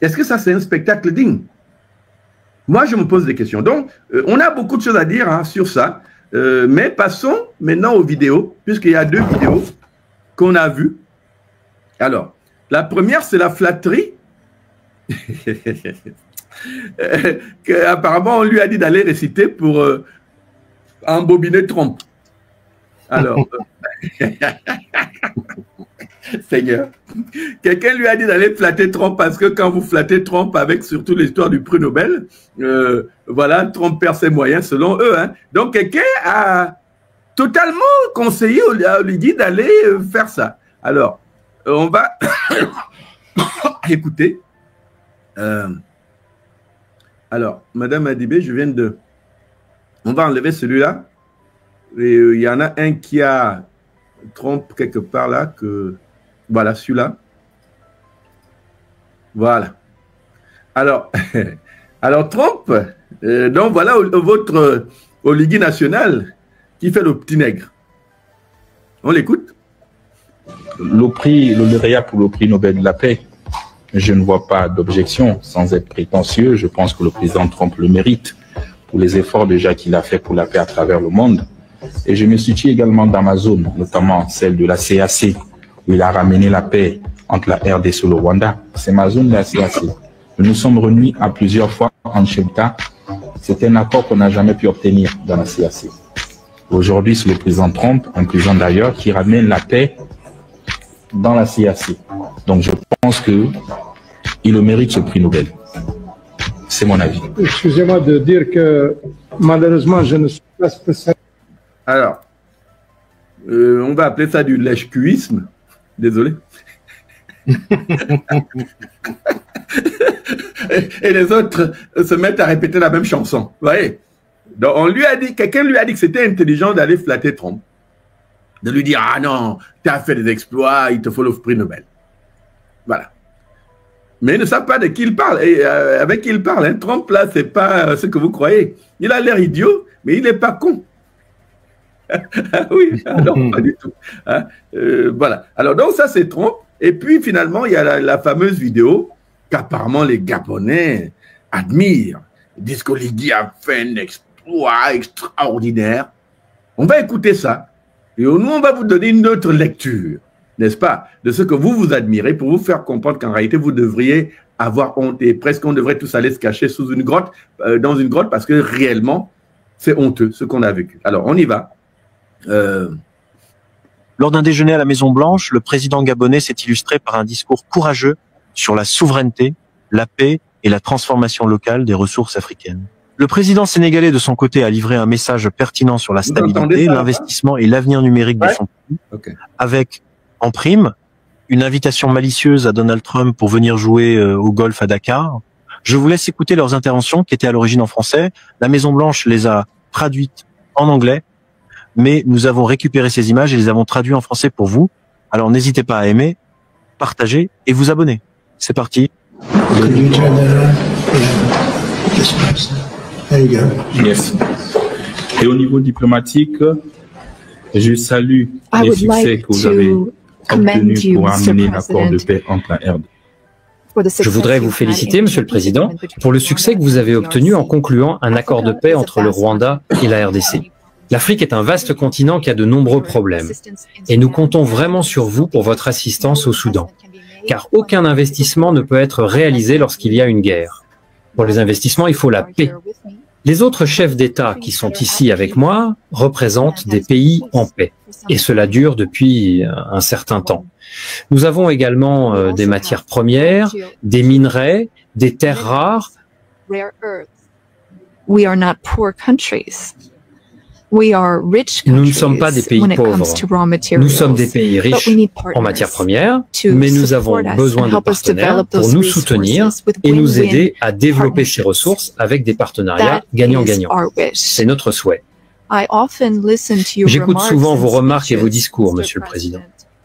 Est-ce que ça, c'est un spectacle digne? Moi, je me pose des questions. Donc, on a beaucoup de choses à dire hein, sur ça. Mais passons maintenant aux vidéos, puisqu'il y a 2 vidéos qu'on a vues. Alors, la première, c'est la flatterie. Apparemment, on lui a dit d'aller réciter pour embobiner Trump. Alors, Seigneur, quelqu'un lui a dit d'aller flatter Trump parce que quand vous flattez Trump avec surtout l'histoire du prix Nobel, voilà, Trump perd ses moyens selon eux. Hein. Donc, quelqu'un a totalement conseillé, lui dit d'aller faire ça. Alors, on va écouter. Alors, Madame Adibé, je viens de... On va enlever celui-là. Et il y en a un qui a Trump quelque part là, que... Voilà, celui-là. Voilà. Alors, alors Trump, donc voilà votre oligarchie nationale qui fait le petit nègre. On l'écoute. Le lauréat pour le prix Nobel de la paix, je ne vois pas d'objection. Sans être prétentieux, je pense que le président Trump le mérite pour les efforts déjà qu'il a fait pour la paix à travers le monde. Et je me situe également dans ma zone, notamment celle de la CAC, où il a ramené la paix entre la RDC et le Rwanda. C'est ma zone de la CAC. Nous nous sommes réunis à plusieurs fois en Chebta. C'est un accord qu'on n'a jamais pu obtenir dans la CAC. Aujourd'hui, c'est le président Trump, un président d'ailleurs, qui ramène la paix dans la CAC. Donc je pense qu'il le mérite ce prix Nobel. C'est mon avis. Excusez-moi de dire que malheureusement, je ne suis pas spécialiste. Alors, on va appeler ça du lèche-cuisme. Désolé. Et les autres se mettent à répéter la même chanson. Vous voyez? Donc, on lui a dit, quelqu'un lui a dit que c'était intelligent d'aller flatter Trump. De lui dire, ah non, tu as fait des exploits, il te faut le prix Nobel. Voilà. Mais ils ne savent pas de qui il parle. Et avec qui il parle. Hein. Trump, là, c'est pas ce que vous croyez. Il a l'air idiot, mais il n'est pas con. Oui, non, pas du tout. Hein? Voilà. Alors, donc, ça, c'est Trump. Et puis, finalement, il y a la fameuse vidéo qu'apparemment les Gabonais admirent. Ils disent qu'Oligui a fait un exploit extraordinaire. On va écouter ça. Et nous, on va vous donner une autre lecture, n'est-ce pas, de ce que vous admirez pour vous faire comprendre qu'en réalité, vous devriez avoir honte et presque on devrait tous aller se cacher sous une grotte, dans une grotte, parce que réellement, c'est honteux ce qu'on a vécu. Alors, on y va. Lors d'un déjeuner à la Maison-Blanche, le président gabonais s'est illustré par un discours courageux sur la souveraineté, la paix et la transformation locale des ressources africaines. Le président sénégalais, de son côté, a livré un message pertinent sur la stabilité, l'investissement et l'avenir numérique de son pays, avec, en prime, une invitation malicieuse à Donald Trump pour venir jouer au golf à Dakar. Je vous laisse écouter leurs interventions, qui étaient à l'origine en français. La Maison-Blanche les a traduites en anglais, mais nous avons récupéré ces images et les avons traduites en français pour vous. Alors n'hésitez pas à aimer, partager et vous abonner. C'est parti. Yes. Et au niveau diplomatique, je salue les succès que vous avez obtenus pour amener l'accord de paix entre la RD. Je voudrais vous féliciter, Monsieur le Président, pour le succès que vous avez obtenu en concluant un accord de paix entre le Rwanda et la RDC. L'Afrique est un vaste continent qui a de nombreux problèmes et nous comptons vraiment sur vous pour votre assistance au Soudan, car aucun investissement ne peut être réalisé lorsqu'il y a une guerre. Pour les investissements, il faut la paix. Les autres chefs d'État qui sont ici avec moi représentent des pays en paix, et cela dure depuis un certain temps. Nous avons également des matières premières, des minerais, des terres rares. Nous ne sommes pas des pays pauvres. Nous sommes des pays riches en matières premières, mais nous avons besoin de partenaires pour nous soutenir et nous aider à développer ces ressources avec des partenariats gagnant-gagnant. C'est notre souhait. J'écoute souvent vos remarques et vos discours, Monsieur le Président.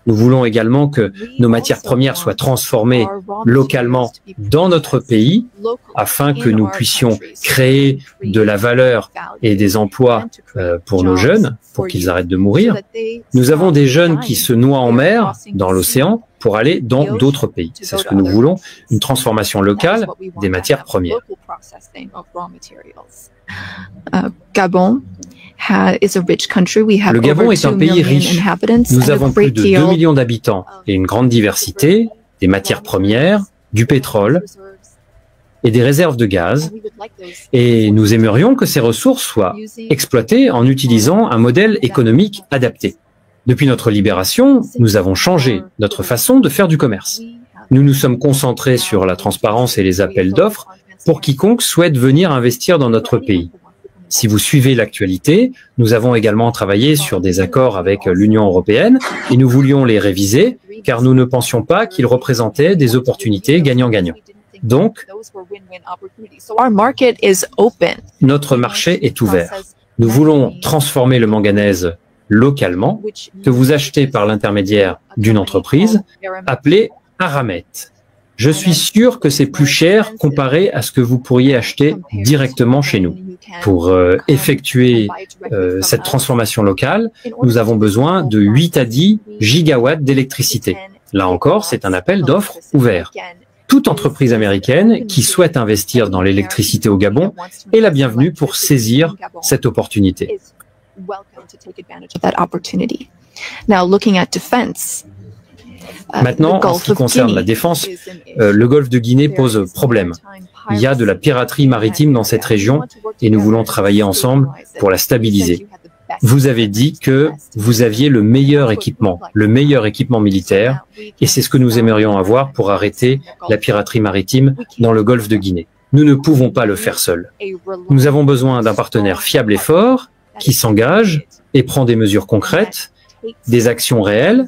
Nous voulons également que nos matières premières soient transformées localement dans notre pays afin que nous puissions créer de la valeur et des emplois pour nos jeunes, pour qu'ils arrêtent de mourir. Nous avons des jeunes qui se noient en mer, dans l'océan, pour aller dans d'autres pays. C'est ce que nous voulons, une transformation locale des matières premières. Le Gabon est un pays riche. Nous avons plus de 2 millions d'habitants et une grande diversité des matières premières, du pétrole et des réserves de gaz. Et nous aimerions que ces ressources soient exploitées en utilisant un modèle économique adapté. Depuis notre libération, nous avons changé notre façon de faire du commerce. Nous nous sommes concentrés sur la transparence et les appels d'offres pour quiconque souhaite venir investir dans notre pays. Si vous suivez l'actualité, nous avons également travaillé sur des accords avec l'Union européenne et nous voulions les réviser car nous ne pensions pas qu'ils représentaient des opportunités gagnant-gagnant. Donc, notre marché est ouvert. Nous voulons transformer le manganèse localement, que vous achetez par l'intermédiaire d'une entreprise appelée Aramet. Je suis sûr que c'est plus cher comparé à ce que vous pourriez acheter directement chez nous. Pour effectuer cette transformation locale, nous avons besoin de 8 à 10 gigawatts d'électricité. Là encore, c'est un appel d'offres ouvert. Toute entreprise américaine qui souhaite investir dans l'électricité au Gabon est la bienvenue pour saisir cette opportunité. Maintenant, en ce qui concerne la défense, le golfe de Guinée pose problème. Il y a de la piraterie maritime dans cette région et nous voulons travailler ensemble pour la stabiliser. Vous avez dit que vous aviez le meilleur équipement militaire, et c'est ce que nous aimerions avoir pour arrêter la piraterie maritime dans le golfe de Guinée. Nous ne pouvons pas le faire seuls. Nous avons besoin d'un partenaire fiable et fort qui s'engage et prend des mesures concrètes, des actions réelles.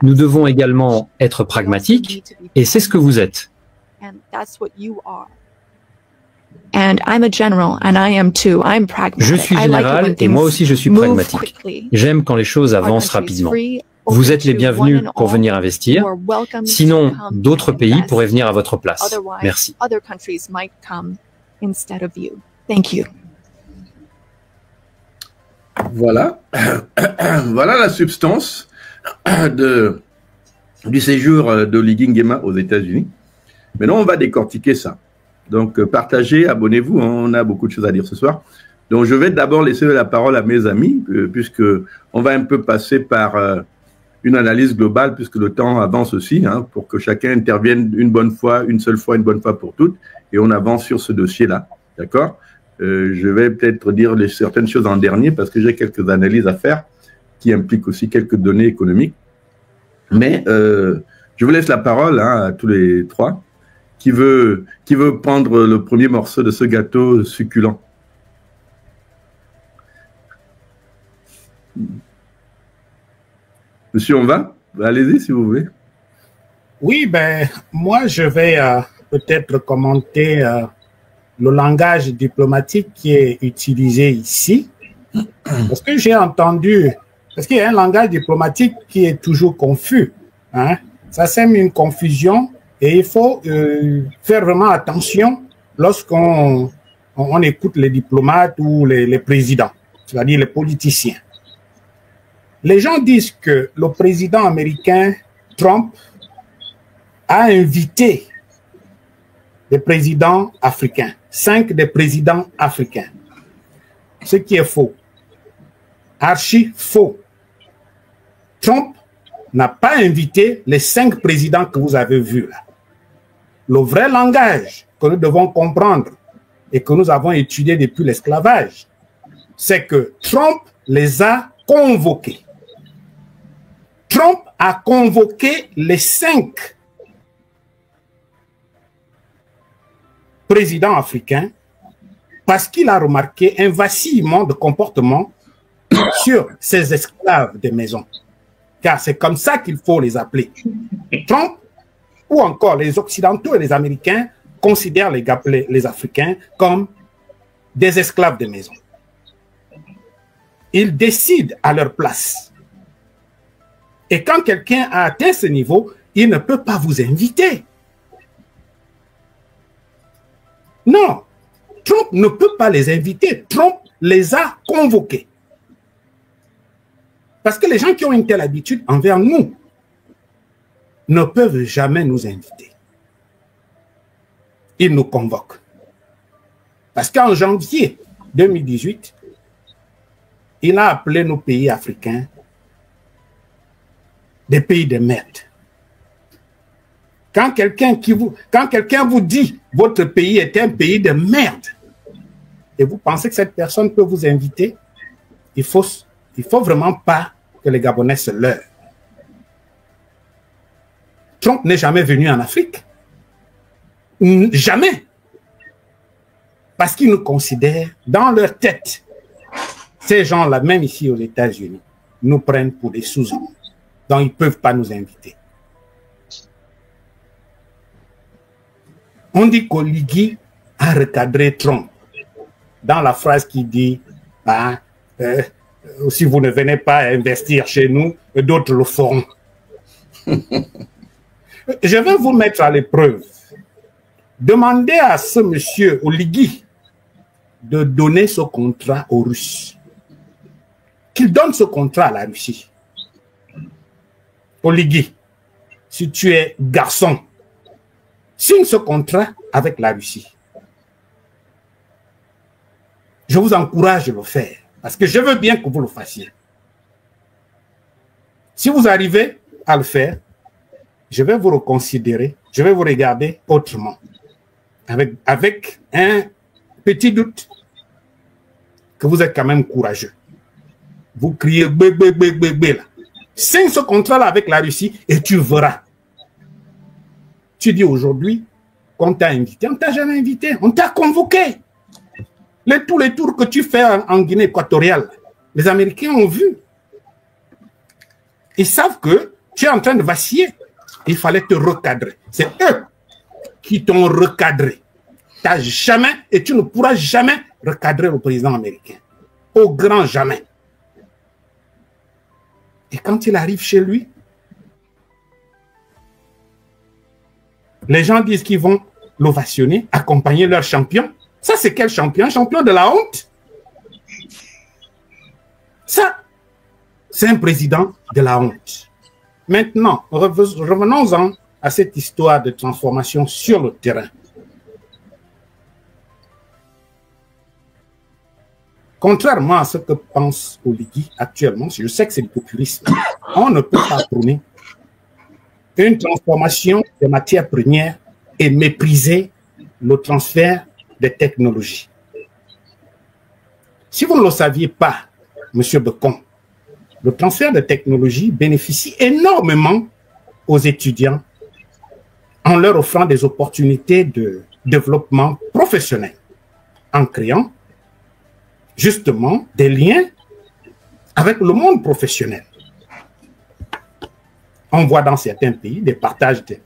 Nous devons également être pragmatiques, et c'est ce que vous êtes. Je suis général et moi aussi je suis pragmatique. J'aime quand les choses avancent rapidement. Vous êtes les bienvenus pour venir investir. Sinon, d'autres pays pourraient venir à votre place. Merci. Voilà. Voilà la substance du séjour d'Oligui Nguema aux États-Unis. Maintenant, on va décortiquer ça. Donc, partagez, abonnez-vous, on a beaucoup de choses à dire ce soir. Donc, je vais d'abord laisser la parole à mes amis, puisque on va un peu passer par une analyse globale, puisque le temps avance aussi, pour que chacun intervienne une bonne fois, une seule fois, une bonne fois pour toutes, et on avance sur ce dossier-là, d'accord? Je vais peut-être dire certaines choses en dernier, parce que j'ai quelques analyses à faire, qui impliquent aussi quelques données économiques. Mais je vous laisse la parole à tous les trois. Qui veut prendre le premier morceau de ce gâteau succulent? Monsieur, on va? Allez-y si vous voulez. Oui, ben, moi, je vais peut-être commenter le langage diplomatique qui est utilisé ici. Parce que j'ai entendu, parce qu'il y a un langage diplomatique qui est toujours confus. Ça sème une confusion. Et il faut faire vraiment attention lorsqu'on écoute les diplomates ou les présidents, c'est-à-dire les politiciens. Les gens disent que le président américain Trump a invité des présidents africains, 5 des présidents africains, ce qui est faux, archi faux. Trump n'a pas invité les 5 présidents que vous avez vus là. Le vrai langage que nous devons comprendre et que nous avons étudié depuis l'esclavage, c'est que Trump les a convoqués. Trump a convoqué les 5 présidents africains parce qu'il a remarqué un vacillement de comportement sur ces esclaves de maison. Car c'est comme ça qu'il faut les appeler. Trump, ou encore les Occidentaux et les Américains, considèrent les Africains comme des esclaves de maison. Ils décident à leur place. Et quand quelqu'un a atteint ce niveau, il ne peut pas vous inviter. Non, Trump ne peut pas les inviter. Trump les a convoqués. Parce que les gens qui ont une telle habitude envers nous, ne peuvent jamais nous inviter. Ils nous convoquent. Parce qu'en janvier 2018, il a appelé nos pays africains des pays de merde. Quand quelqu'un vous dit votre pays est un pays de merde et vous pensez que cette personne peut vous inviter, il faut vraiment pas que les Gabonais se leurrent. Trump n'est jamais venu en Afrique. Jamais. Parce qu'ils nous considèrent dans leur tête. Ces gens-là, même ici aux États-Unis, nous prennent pour des sous-hommes. Donc, ils ne peuvent pas nous inviter. On dit qu'Oligui a recadré Trump dans la phrase qui dit si vous ne venez pas investir chez nous, d'autres le feront. Je vais vous mettre à l'épreuve. Demandez à ce monsieur Oligui de donner ce contrat aux Russes. Qu'il donne ce contrat à la Russie. Oligui, si tu es garçon, signe ce contrat avec la Russie. Je vous encourage de le faire, parce que je veux bien que vous le fassiez. Si vous arrivez à le faire, je vais vous reconsidérer, je vais vous regarder autrement, avec un petit doute que vous êtes quand même courageux. Vous criez bé là. Signe ce contrat-là avec la Russie et tu verras. Tu dis aujourd'hui qu'on t'a invité. On ne t'a jamais invité. On t'a convoqué. Tous les tours que tu fais en Guinée équatoriale, les Américains ont vu. Ils savent que tu es en train de vaciller. Il fallait te recadrer. C'est eux qui t'ont recadré. T'as jamais, et tu ne pourras jamais recadrer le président américain. Au grand jamais. Et quand il arrive chez lui, les gens disent qu'ils vont l'ovationner, accompagner leur champion. Ça, c'est quel champion? Champion de la honte? Ça, c'est un président de la honte. Maintenant, revenons-en à cette histoire de transformation sur le terrain. Contrairement à ce que pense Oligui actuellement, je sais que c'est du populisme, on ne peut pas prôner une transformation des matières premières et mépriser le transfert des technologies. Si vous ne le saviez pas, M. Becon, le transfert de technologies bénéficie énormément aux étudiants en leur offrant des opportunités de développement professionnel, en créant justement des liens avec le monde professionnel. On voit dans certains pays des partages de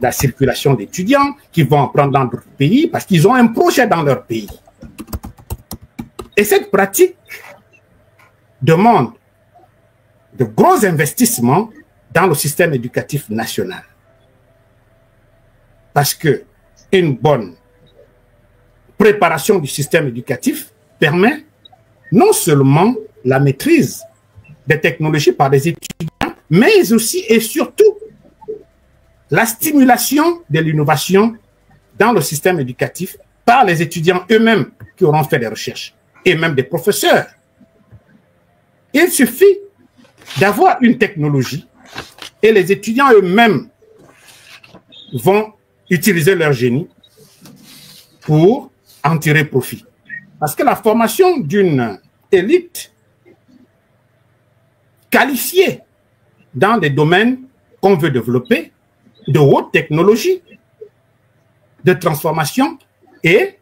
la circulation d'étudiants qui vont en prendre dans d'autres pays parce qu'ils ont un projet dans leur pays. Et cette pratique demande de gros investissements dans le système éducatif national. Parce que une bonne préparation du système éducatif permet non seulement la maîtrise des technologies par des étudiants, mais aussi et surtout la stimulation de l'innovation dans le système éducatif par les étudiants eux-mêmes qui auront fait des recherches et même des professeurs. Il suffit d'avoir une technologie et les étudiants eux-mêmes vont utiliser leur génie pour en tirer profit. Parce que la formation d'une élite qualifiée dans des domaines qu'on veut développer, de haute technologie, de transformation, et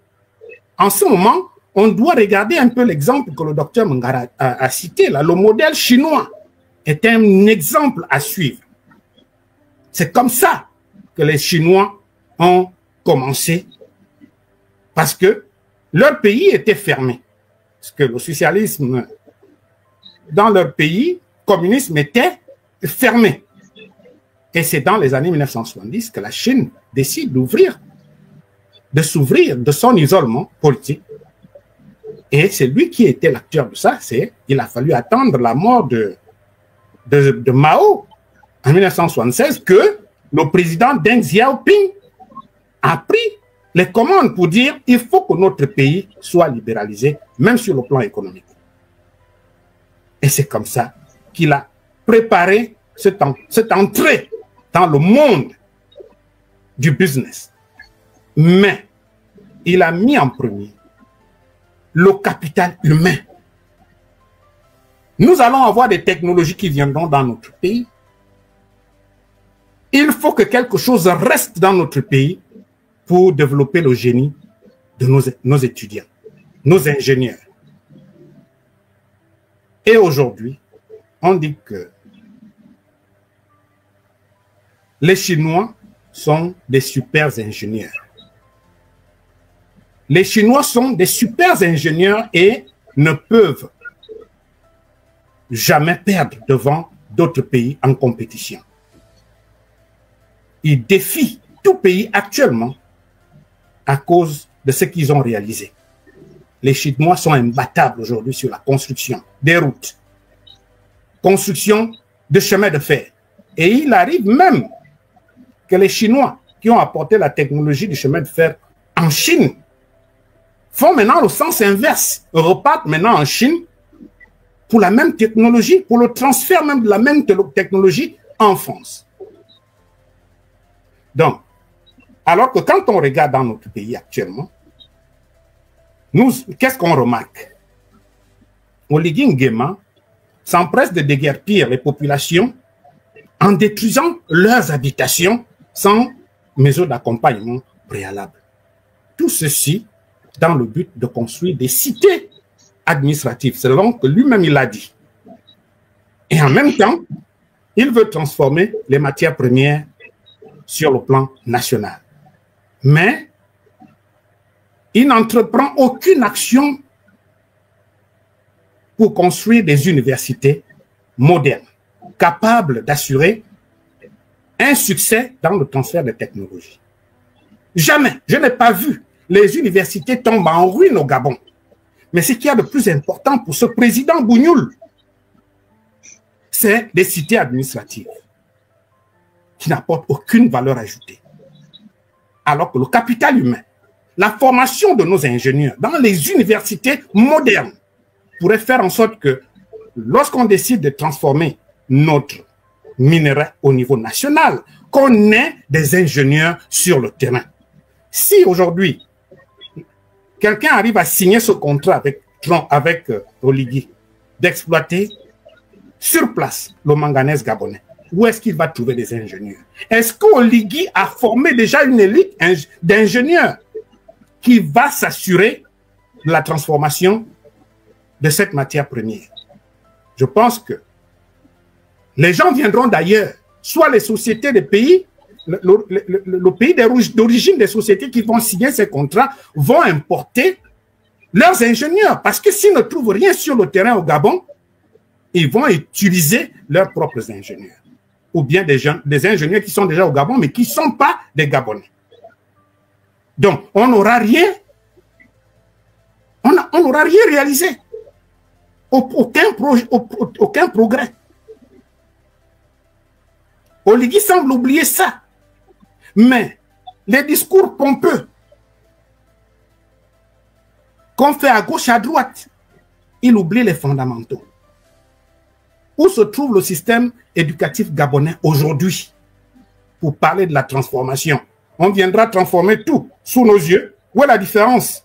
en ce moment, on doit regarder un peu l'exemple que le docteur Mangara a cité, là, le modèle chinois est un exemple à suivre. C'est comme ça que les Chinois ont commencé, parce que leur pays était fermé. Parce que le socialisme, dans leur pays, le communisme était fermé. Et c'est dans les années 1970 que la Chine décide de s'ouvrir de son isolement politique. Et c'est lui qui était l'acteur de ça. Il a fallu attendre la mort de Mao en 1976 que le président Deng Xiaoping a pris les commandes pour dire il faut que notre pays soit libéralisé, même sur le plan économique. Et c'est comme ça qu'il a préparé cette entrée dans le monde du business. Mais il a mis en premier le capital humain. Nous allons avoir des technologies qui viendront dans notre pays. Il faut que quelque chose reste dans notre pays pour développer le génie de nos étudiants, nos ingénieurs. Et aujourd'hui, on dit que les Chinois sont des super ingénieurs. Les Chinois sont des super ingénieurs et ne peuvent jamais perdre devant d'autres pays en compétition. Ils défient tout pays actuellement à cause de ce qu'ils ont réalisé. Les Chinois sont imbattables aujourd'hui sur la construction des routes, construction de chemins de fer. Et il arrive même que les Chinois qui ont apporté la technologie du chemin de fer en Chine font maintenant le sens inverse, repartent maintenant en Chine pour la même technologie, pour le transfert même de la même technologie en France. Donc, alors que quand on regarde dans notre pays actuellement, qu'est-ce qu'on remarque? Oligui Nguema s'empresse de déguerpir les populations en détruisant leurs habitations sans mesure d'accompagnement préalable. Tout ceci dans le but de construire des cités administratives, selon que lui-même il a dit. Et en même temps, il veut transformer les matières premières sur le plan national. Mais il n'entreprend aucune action pour construire des universités modernes, capables d'assurer un succès dans le transfert de technologies. Jamais, je n'ai pas vu les universités tombent en ruine au Gabon. Mais ce qu'il y a de plus important pour ce président Bougnoul, c'est des cités administratives qui n'apportent aucune valeur ajoutée. Alors que le capital humain, la formation de nos ingénieurs dans les universités modernes pourrait faire en sorte que lorsqu'on décide de transformer notre minerai au niveau national, qu'on ait des ingénieurs sur le terrain. Si aujourd'hui, quelqu'un arrive à signer ce contrat avec Oligui d'exploiter sur place le manganèse gabonais, où est-ce qu'il va trouver des ingénieurs? Est-ce qu'Oligui a formé déjà une élite d'ingénieurs qui va s'assurer de la transformation de cette matière première? Je pense que les gens viendront d'ailleurs, soit les sociétés des pays, le pays d'origine des sociétés qui vont signer ces contrats vont importer leurs ingénieurs, parce que s'ils ne trouvent rien sur le terrain au Gabon, ils vont utiliser leurs propres ingénieurs. Ou bien des ingénieurs qui sont déjà au Gabon, mais qui ne sont pas des Gabonais. Donc, on n'aura rien, on n'aura rien réalisé. Aucun progrès. Oligui semble oublier ça. Mais les discours pompeux qu'on fait à gauche, à droite, il oublie les fondamentaux. Où se trouve le système éducatif gabonais aujourd'hui pour parler de la transformation? On viendra transformer tout sous nos yeux. Où est la différence?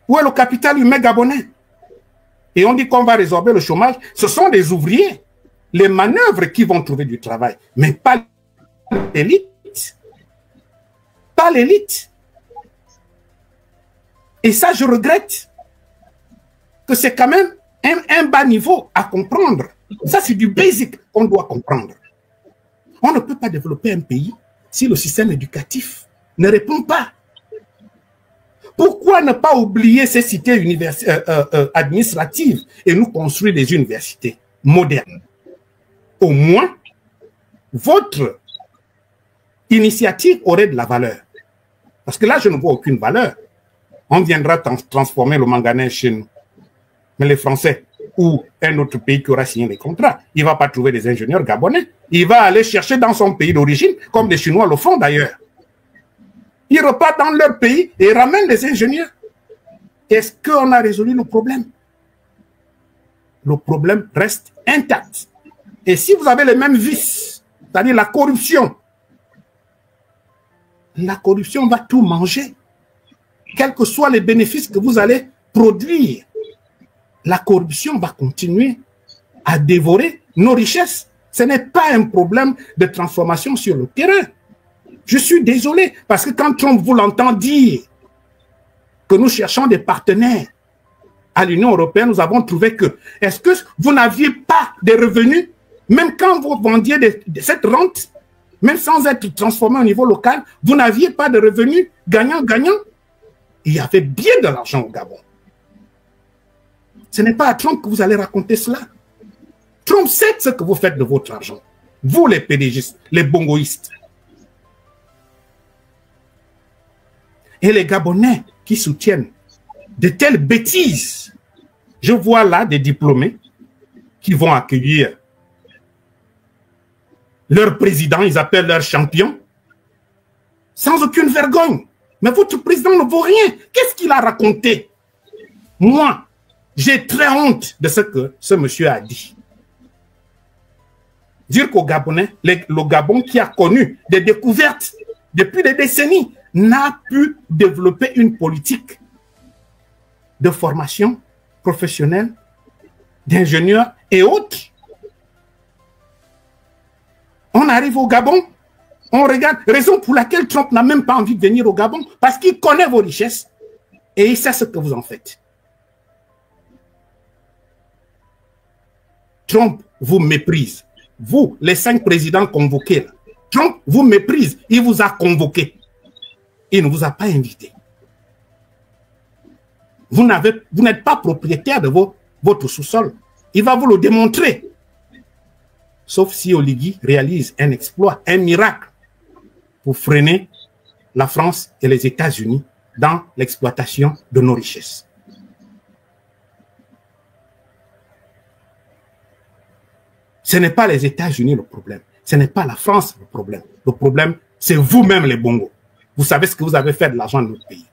Où est le capital humain gabonais? Et on dit qu'on va résorber le chômage. Ce sont des ouvriers, les manœuvres qui vont trouver du travail, mais pas l'élite. Pas l'élite. Et ça, je regrette que c'est quand même un bas niveau à comprendre. Ça, c'est du basic qu'on doit comprendre. On ne peut pas développer un pays si le système éducatif ne répond pas. Pourquoi ne pas oublier ces cités administratives et nous construire des universités modernes? Au moins, votre initiative aurait de la valeur. Parce que là, je ne vois aucune valeur. On viendra transformer le manganèse chez nous. Mais les Français, ou un autre pays qui aura signé les contrats. Il ne va pas trouver des ingénieurs gabonais. Il va aller chercher dans son pays d'origine, comme les Chinois le font d'ailleurs. Ils repartent dans leur pays et ramènent des ingénieurs. Est-ce qu'on a résolu le problème? Le problème reste intact. Et si vous avez les mêmes vices, c'est-à-dire la corruption va tout manger. Quels que soient les bénéfices que vous allez produire, la corruption va continuer à dévorer nos richesses. Ce n'est pas un problème de transformation sur le terrain. Je suis désolé, parce que quand Trump vous l'entend dire que nous cherchons des partenaires à l'Union européenne, nous avons trouvé que, est-ce que vous n'aviez pas des revenus, même quand vous vendiez cette rente, même sans être transformé au niveau local, vous n'aviez pas de revenus gagnant-gagnant? Il y avait bien de l'argent au Gabon. Ce n'est pas à Trump que vous allez raconter cela. Trump sait ce que vous faites de votre argent. Vous, les pédégistes, les bongoïstes. Et les Gabonais qui soutiennent de telles bêtises. Je vois là des diplômés qui vont accueillir leur président, ils appellent leur champion, sans aucune vergogne. Mais votre président ne vaut rien. Qu'est-ce qu'il a raconté? Moi, j'ai très honte de ce que ce monsieur a dit. Dire qu'au Gabonais, le Gabon qui a connu des découvertes depuis des décennies, n'a pu développer une politique de formation professionnelle, d'ingénieurs et autres. On arrive au Gabon, on regarde, raison pour laquelle Trump n'a même pas envie de venir au Gabon, parce qu'il connaît vos richesses et il sait ce que vous en faites. Trump vous méprise. Vous, les 5 présidents convoqués, là, Trump vous méprise, il vous a convoqué. Il ne vous a pas invité. Vous n'êtes pas propriétaire de votre sous-sol. Il va vous le démontrer. Sauf si Oligui réalise un exploit, un miracle, pour freiner la France et les États-Unis dans l'exploitation de nos richesses. Ce n'est pas les États-Unis le problème. Ce n'est pas la France le problème. Le problème, c'est vous-même les bongos. Vous savez ce que vous avez fait de l'argent de notre pays.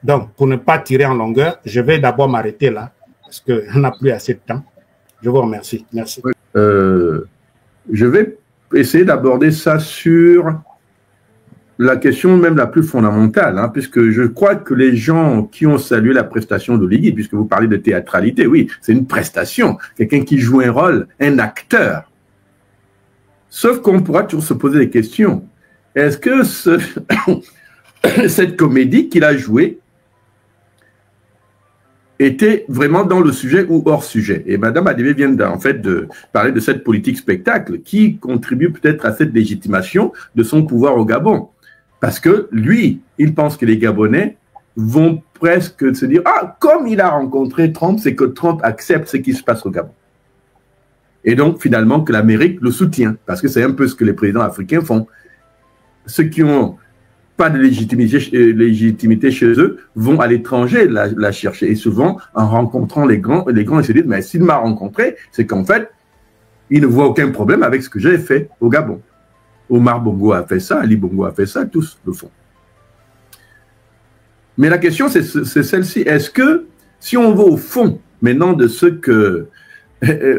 Donc, pour ne pas tirer en longueur, je vais d'abord m'arrêter là, parce qu'on n'a plus assez de temps. Je vous remercie. Merci. Je vais essayer d'aborder ça sur la question même la plus fondamentale, hein, puisque je crois que les gens qui ont salué la prestation d'Oligui, puisque vous parlez de théâtralité, oui, c'est une prestation, quelqu'un qui joue un rôle, un acteur. Sauf qu'on pourra toujours se poser des questions. Est-ce que cette comédie qu'il a jouée était vraiment dans le sujet ou hors sujet? Et Mme Adébé vient en fait de parler de cette politique spectacle qui contribue peut-être à cette légitimation de son pouvoir au Gabon. Parce que lui, il pense que les Gabonais vont presque se dire « Ah, comme il a rencontré Trump, c'est que Trump accepte ce qui se passe au Gabon. » Et donc, finalement, que l'Amérique le soutient, parce que c'est un peu ce que les présidents africains font. Ceux qui n'ont pas de légitimité chez eux vont à l'étranger la chercher. Et souvent, en rencontrant les grands, ils se disent, mais s'il m'a rencontré, c'est qu'en fait, il ne voit aucun problème avec ce que j'ai fait au Gabon. Omar Bongo a fait ça, Ali Bongo a fait ça, tous le font. Mais la question, c'est celle-ci. Est-ce que, si on va au fond maintenant de ce que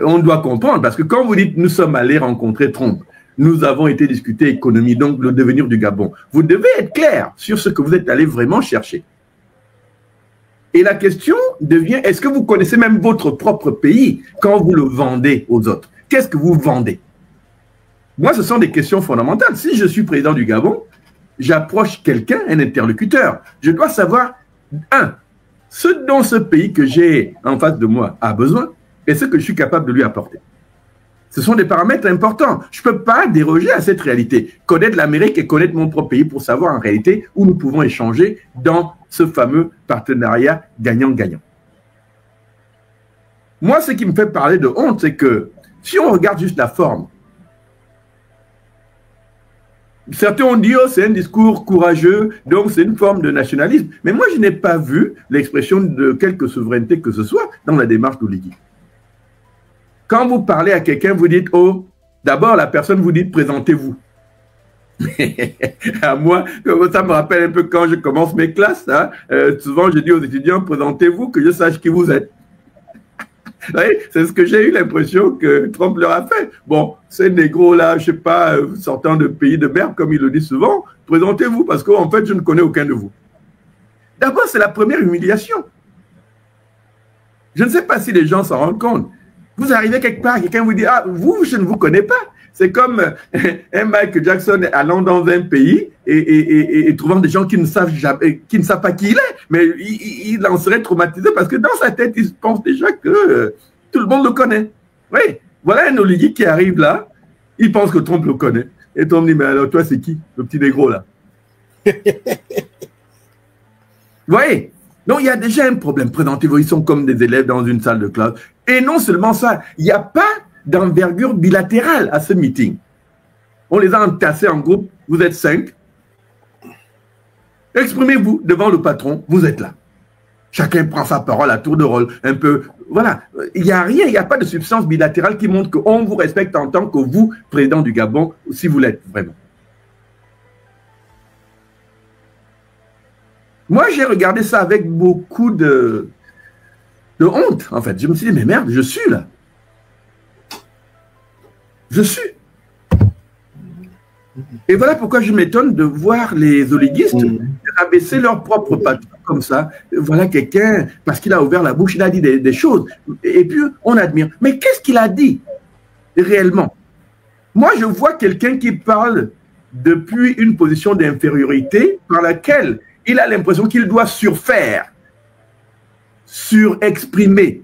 on doit comprendre, parce que quand vous dites nous sommes allés rencontrer Trump, nous avons été discuter économie, donc le devenir du Gabon, vous devez être clair sur ce que vous êtes allé vraiment chercher. Et la question devient, est-ce que vous connaissez même votre propre pays quand vous le vendez aux autres? Qu'est-ce que vous vendez? Moi, ce sont des questions fondamentales. Si je suis président du Gabon, j'approche quelqu'un, un interlocuteur. Je dois savoir, ce dont ce pays que j'ai en face de moi a besoin, et ce que je suis capable de lui apporter. Ce sont des paramètres importants. Je ne peux pas déroger à cette réalité. Connaître l'Amérique et connaître mon propre pays pour savoir en réalité où nous pouvons échanger dans ce fameux partenariat gagnant-gagnant. Moi, ce qui me fait parler de honte, c'est que si on regarde juste la forme, Certains ont dit, oh, c'est un discours courageux, donc c'est une forme de nationalisme. Mais moi, je n'ai pas vu l'expression de quelque souveraineté que ce soit dans la démarche d'Oligui. Quand vous parlez à quelqu'un, vous dites, oh, d'abord, la personne vous dit, présentez-vous. À moi, ça me rappelle un peu quand je commence mes classes. Hein, souvent, je dis aux étudiants, présentez-vous, que je sache qui vous êtes. C'est ce que j'ai eu l'impression que Trump leur a fait. Bon, ces négros-là, je sais pas, sortant de pays de merde, comme il le dit souvent, présentez-vous, parce qu'en fait, je ne connais aucun de vous. D'abord, c'est la première humiliation. Je ne sais pas si les gens s'en rendent compte. Vous arrivez quelque part, quelqu'un vous dit, ah, vous, je ne vous connais pas. C'est comme un Michael Jackson allant dans un pays et trouvant des gens qui ne savent jamais, qui ne savent pas qui il est, mais il en serait traumatisé parce que dans sa tête, il pense déjà que tout le monde le connaît. Oui, voilà un Oligui qui arrive là, il pense que Trump le connaît. Et Trump dit, mais alors toi, c'est qui, le petit négro là? Vous voyez? Donc, il y a déjà un problème. Présentez-vous, ils sont comme des élèves dans une salle de classe. Et non seulement ça, il n'y a pas d'envergure bilatérale à ce meeting. On les a entassés en groupe, vous êtes 5. Exprimez-vous devant le patron, vous êtes là. Chacun prend sa parole à tour de rôle, un peu. Voilà, il n'y a rien, il n'y a pas de substance bilatérale qui montre qu'on vous respecte en tant que vous, président du Gabon, si vous l'êtes vraiment. Moi, j'ai regardé ça avec beaucoup de honte, en fait. Je me suis dit, mais merde, je suis là. Je suis. Et voilà pourquoi je m'étonne de voir les oliguistes rabaisser leur propre patron comme ça. Voilà quelqu'un, parce qu'il a ouvert la bouche, il a dit des choses. Et puis, on admire. Mais qu'est-ce qu'il a dit réellement? Moi, je vois quelqu'un qui parle depuis une position d'infériorité par laquelle il a l'impression qu'il doit surfaire, surexprimer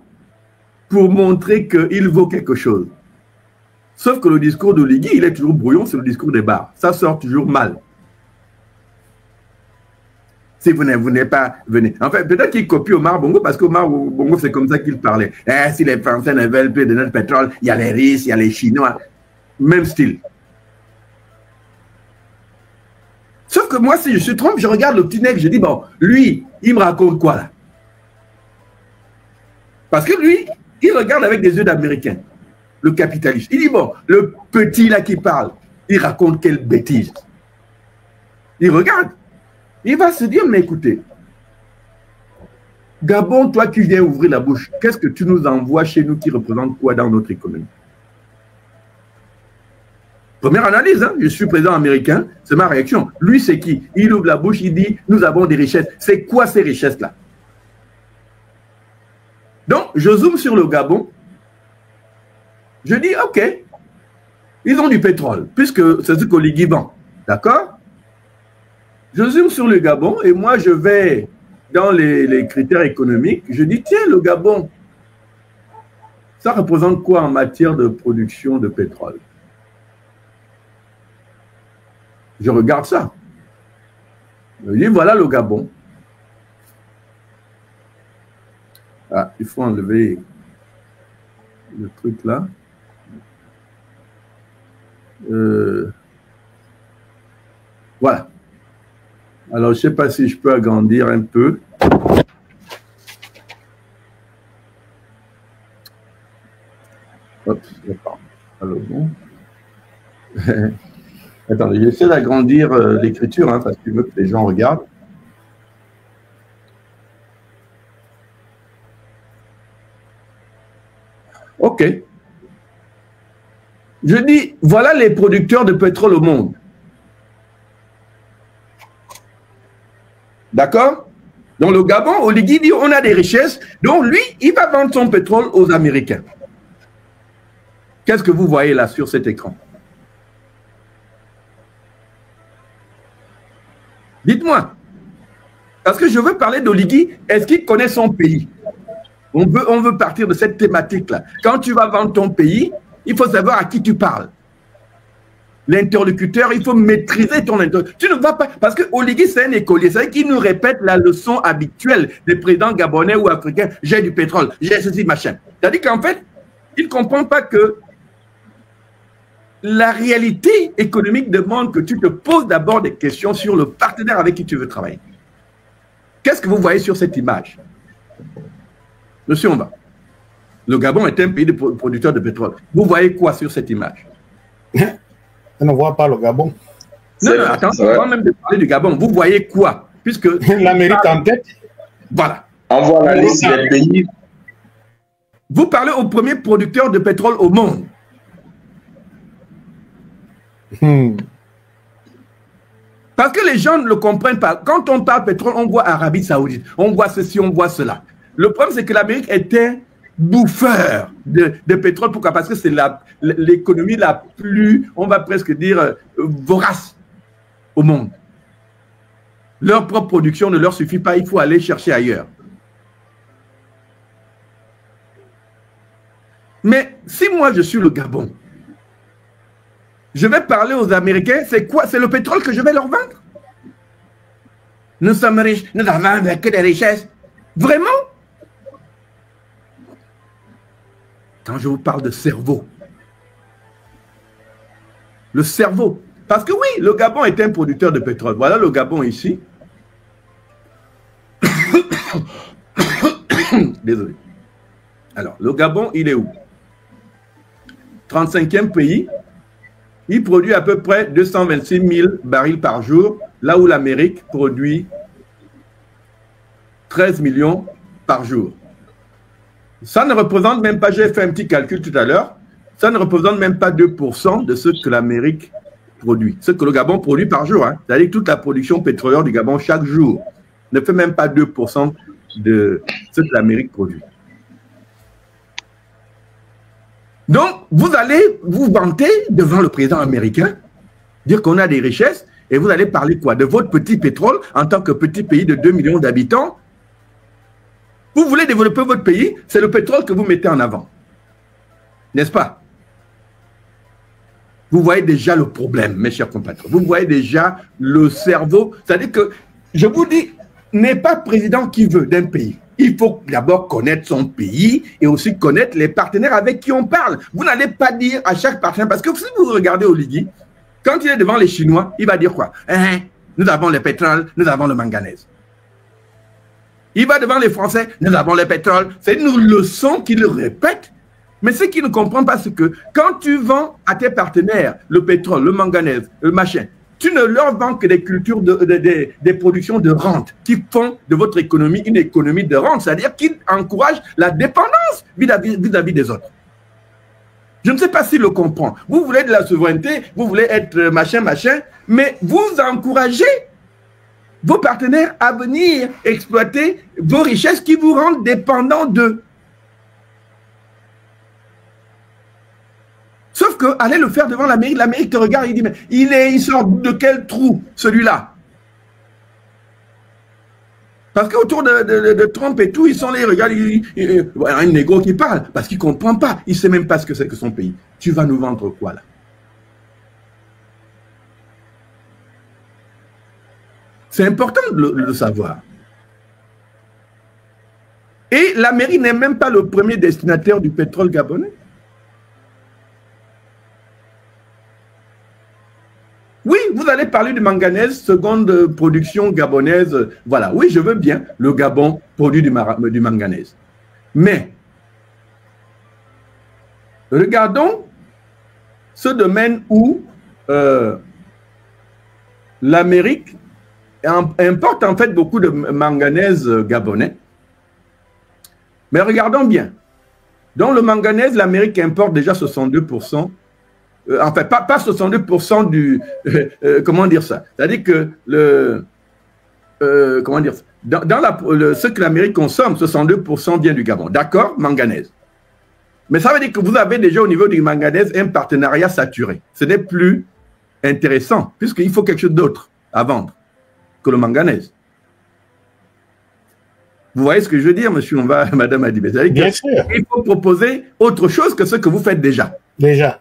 pour montrer qu'il vaut quelque chose. Sauf que le discours d'Oligui, il est toujours brouillon, c'est le discours des bars. Ça sort toujours mal. Si vous n'êtes pas, venez. En fait, peut-être qu'il copie Omar Bongo, parce qu'Omar Bongo, c'est comme ça qu'il parlait. Eh, si les Français ne veulent plus de notre pétrole, il y a les Russes, il y a les Chinois. Même style. Sauf que moi, si je suis Trump, je regarde le petit nègre, je dis, bon, lui, il me raconte quoi là? Parce que lui, il regarde avec des yeux d'Américain. Le capitaliste. Il dit, bon, le petit là qui parle, il raconte quelle bêtise. Il regarde. Il va se dire, mais écoutez, Gabon, toi qui viens ouvrir la bouche, qu'est-ce que tu nous envoies chez nous qui représente quoi dans notre économie? Première analyse, hein, je suis président américain, c'est ma réaction. Lui, c'est qui? Il ouvre la bouche, il dit, nous avons des richesses. C'est quoi ces richesses-là? Donc, je zoome sur le Gabon. Je dis, OK, ils ont du pétrole, puisque c'est ce qu'Oligui vend. D'accord? Je zoome sur le Gabon et moi, je vais dans les critères économiques. Je dis, tiens, le Gabon, ça représente quoi en matière de production de pétrole? Je regarde ça. Je dis, voilà le Gabon. Ah, il faut enlever le truc là. Voilà. Alors, je ne sais pas si je peux agrandir un peu. Hop, d'accord. Alors, bon. Attendez, j'essaie d'agrandir l'écriture, hein, parce que je veux que les gens regardent. OK. Je dis, voilà les producteurs de pétrole au monde. D'accord? Dans le Gabon, Oligui dit, on a des richesses, donc lui, il va vendre son pétrole aux Américains. Qu'est-ce que vous voyez là sur cet écran? Dites-moi. Parce que je veux parler d'Oligui. Est-ce qu'il connaît son pays? On veut partir de cette thématique-là. Quand tu vas vendre ton pays, il faut savoir à qui tu parles. L'interlocuteur, il faut maîtriser ton interlocuteur. Tu ne vas pas... Parce que Oligui, c'est un écolier. C'est qu'il nous répète la leçon habituelle des présidents gabonais ou africains. J'ai du pétrole, j'ai ceci, machin. C'est-à-dire qu'en fait, il ne comprend pas que la réalité économique demande que tu te poses d'abord des questions sur le partenaire avec qui tu veux travailler. Qu'est-ce que vous voyez sur cette image? Monsieur Omba, le Gabon est un pays de producteur de pétrole. Vous voyez quoi sur cette image? On ne voit pas le Gabon. Non, attends, avant même de parler du Gabon, vous voyez quoi? Puisque l'Amérique en tête. Voilà. On voit la liste des pays. Vous parlez au premier producteur de pétrole au monde. Parce que les gens ne le comprennent pas. Quand on parle pétrole, on voit Arabie Saoudite, on voit ceci, on voit cela. Le problème, c'est que l'Amérique était bouffeur de pétrole. Pourquoi? Parce que c'est l'économie la plus, on va presque dire, vorace au monde. Leur propre production ne leur suffit pas, il faut aller chercher ailleurs. Mais si moi je suis le Gabon, je vais parler aux Américains, c'est quoi? C'est le pétrole que je vais leur vendre? Nous sommes riches, nous avons que des richesses. Vraiment? Quand je vous parle de cerveau, le cerveau, parce que oui, le Gabon est un producteur de pétrole. Voilà le Gabon ici. Désolé. Alors, le Gabon, il est où? 35e pays. Il produit à peu près 226 000 barils par jour, là où l'Amérique produit 13 millions par jour. Ça ne représente même pas, j'ai fait un petit calcul tout à l'heure, ça ne représente même pas 2% de ce que l'Amérique produit, ce que le Gabon produit par jour. Hein. C'est-à-dire que toute la production pétrolière du Gabon chaque jour ne fait même pas 2% de ce que l'Amérique produit. Donc, vous allez vous vanter devant le président américain, dire qu'on a des richesses, et vous allez parler quoi? De votre petit pétrole en tant que petit pays de 2 millions d'habitants. Vous voulez développer votre pays, c'est le pétrole que vous mettez en avant. N'est-ce pas? Vous voyez déjà le problème, mes chers compatriotes. Vous voyez déjà le cerveau. C'est-à-dire que, je vous dis, n'est pas président qui veut d'un pays. Il faut d'abord connaître son pays et aussi connaître les partenaires avec qui on parle. Vous n'allez pas dire à chaque partenaire, parce que si vous regardez Oligui, quand il est devant les Chinois, il va dire quoi? Nous avons le pétrole, nous avons le manganèse. Il va devant les Français, nous avons le pétrole. C'est une leçon qu'il répète. Mais ce qu'il ne comprend pas, c'est que quand tu vends à tes partenaires le pétrole, le manganèse, le machin, tu ne leur vends que des cultures, des productions de rente qui font de votre économie une économie de rente, c'est-à-dire qu'ils encouragent la dépendance vis-à-vis des autres. Je ne sais pas s'il le comprend. Vous voulez de la souveraineté, vous voulez être machin, mais vous encouragez vos partenaires à venir exploiter vos richesses qui vous rendent dépendants d'eux. Sauf que, allez le faire devant l'Amérique, l'Amérique te regarde et il dit, mais il sort de quel trou, celui-là? Parce qu'autour de Trump et tout, ils sont là, ils regardent, voilà, un négro qui parle, parce qu'il ne comprend pas, il ne sait même pas ce que c'est que son pays. Tu vas nous vendre quoi, là? C'est important de le savoir. Et l'Amérique n'est même pas le premier destinataire du pétrole gabonais. Oui, vous allez parler du manganèse, seconde production gabonaise. Voilà, oui, je veux bien. Le Gabon produit du manganèse. Mais, regardons ce domaine où l'Amérique importe en fait beaucoup de manganèse gabonais. Mais regardons bien. Dans le manganèse, l'Amérique importe déjà 62%. En fait, pas 62% du... comment dire ça? C'est-à-dire que comment dire ça? Ce que l'Amérique consomme, 62% vient du Gabon. D'accord? Manganèse. Mais ça veut dire que vous avez déjà au niveau du manganèse un partenariat saturé. Ce n'est plus intéressant, puisqu'il faut quelque chose d'autre à vendre que le manganèse. Vous voyez ce que je veux dire, monsieur Madame Adibé? Bien sûr. Il faut proposer autre chose que ce que vous faites déjà. Déjà.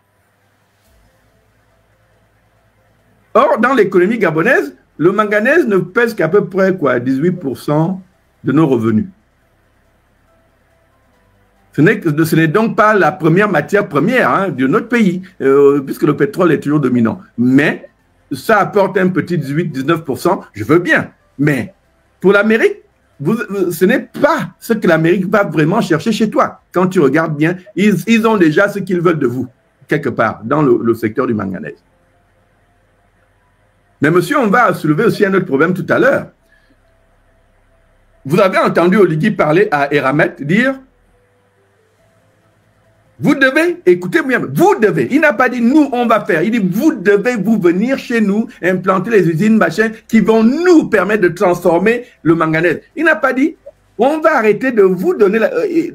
Or, dans l'économie gabonaise, le manganèse ne pèse qu'à peu près quoi, 18% de nos revenus. Ce n'est donc pas la première matière première hein, de notre pays, puisque le pétrole est toujours dominant. Mais ça apporte un petit 18-19%, je veux bien. Mais pour l'Amérique, ce n'est pas ce que l'Amérique va vraiment chercher chez toi. Quand tu regardes bien, ils ont déjà ce qu'ils veulent de vous, quelque part, dans le secteur du manganèse. Mais monsieur, on va soulever aussi un autre problème tout à l'heure. Vous avez entendu Oligui parler à Eramet dire vous devez, écoutez bien, vous devez, il n'a pas dit nous on va faire, il dit vous devez vous venir chez nous, implanter les usines machin qui vont nous permettre de transformer le manganèse. Il n'a pas dit on va arrêter de vous donner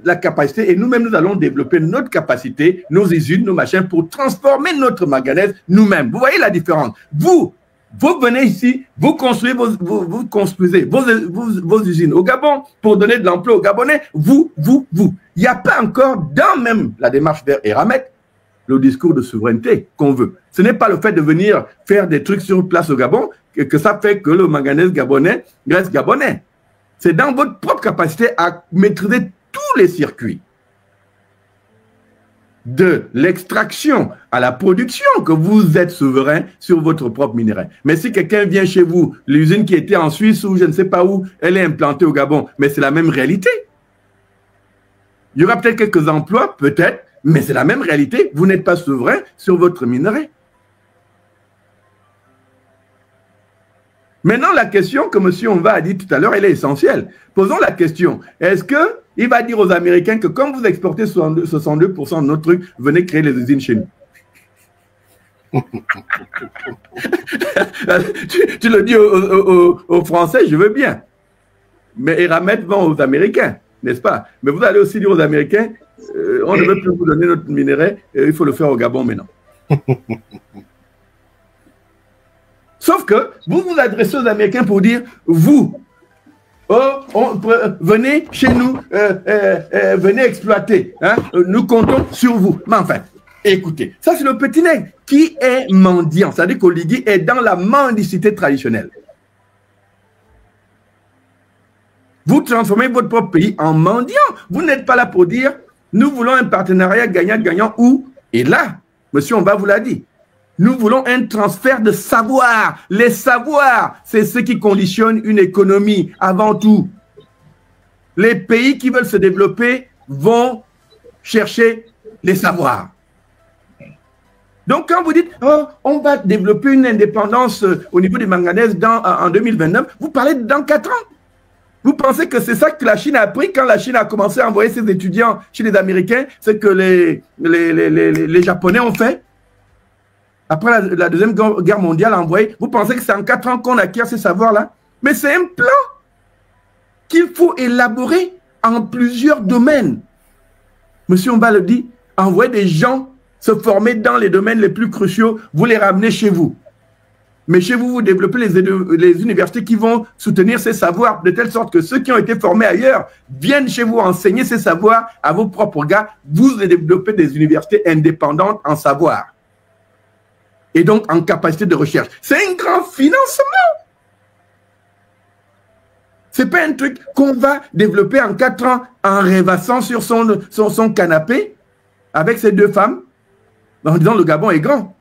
la capacité et nous-mêmes nous allons développer notre capacité, nos usines, nos machins pour transformer notre manganèse nous-mêmes. Vous voyez la différence? Vous venez ici, vous construisez vos usines au Gabon pour donner de l'emploi aux Gabonais. Vous. Il n'y a pas encore dans même la démarche vers Eramet le discours de souveraineté qu'on veut. Ce n'est pas le fait de venir faire des trucs sur place au Gabon que ça fait que le manganèse gabonais reste gabonais. C'est dans votre propre capacité à maîtriser tous les circuits. De l'extraction à la production que vous êtes souverain sur votre propre minerai. Mais si quelqu'un vient chez vous, l'usine qui était en Suisse ou je ne sais pas où, elle est implantée au Gabon, mais c'est la même réalité. Il y aura peut-être quelques emplois, peut-être, mais c'est la même réalité. Vous n'êtes pas souverain sur votre minerai. Maintenant, la question que M. Onva a dit tout à l'heure, elle est essentielle. Posons la question. Est-ce qu'il va dire aux Américains que comme vous exportez 62% de nos trucs, venez créer les usines chez nous? tu le dis aux Français, je veux bien. Mais Eramet vend aux Américains, n'est-ce pas? Mais vous allez aussi dire aux Américains, on ne veut plus vous donner notre minerai, il faut le faire au Gabon maintenant. Sauf que vous vous adressez aux Américains pour dire, vous, venez chez nous, venez exploiter, hein, nous comptons sur vous. Mais enfin, écoutez, ça c'est le petit nègre qui est mendiant, c'est-à-dire qu'Oligui est dans la mendicité traditionnelle. Vous transformez votre propre pays en mendiant. Vous n'êtes pas là pour dire, nous voulons un partenariat gagnant-gagnant où, et là, monsieur Onva vous l'a dit, nous voulons un transfert de savoir. Les savoirs, c'est ce qui conditionne une économie avant tout. Les pays qui veulent se développer vont chercher les savoirs. Donc quand vous dites, oh, on va développer une indépendance au niveau du manganèse en 2029, vous parlez dans 4 ans. Vous pensez que c'est ça que la Chine a appris quand la Chine a commencé à envoyer ses étudiants chez les Américains, c'est que les Japonais ont fait? Après la Deuxième Guerre mondiale envoyée, vous pensez que c'est en 4 ans qu'on acquiert ces savoirs-là? Mais c'est un plan qu'il faut élaborer en plusieurs domaines. Monsieur Onva le dit, envoyez des gens se former dans les domaines les plus cruciaux, vous les ramenez chez vous. Mais chez vous, vous développez les universités qui vont soutenir ces savoirs, de telle sorte que ceux qui ont été formés ailleurs viennent chez vous enseigner ces savoirs à vos propres gars. Vous développez des universités indépendantes en savoir. Et donc en capacité de recherche. C'est un grand financement. Ce n'est pas un truc qu'on va développer en 4 ans en rêvassant sur son canapé avec ses 2 femmes en disant le Gabon est grand.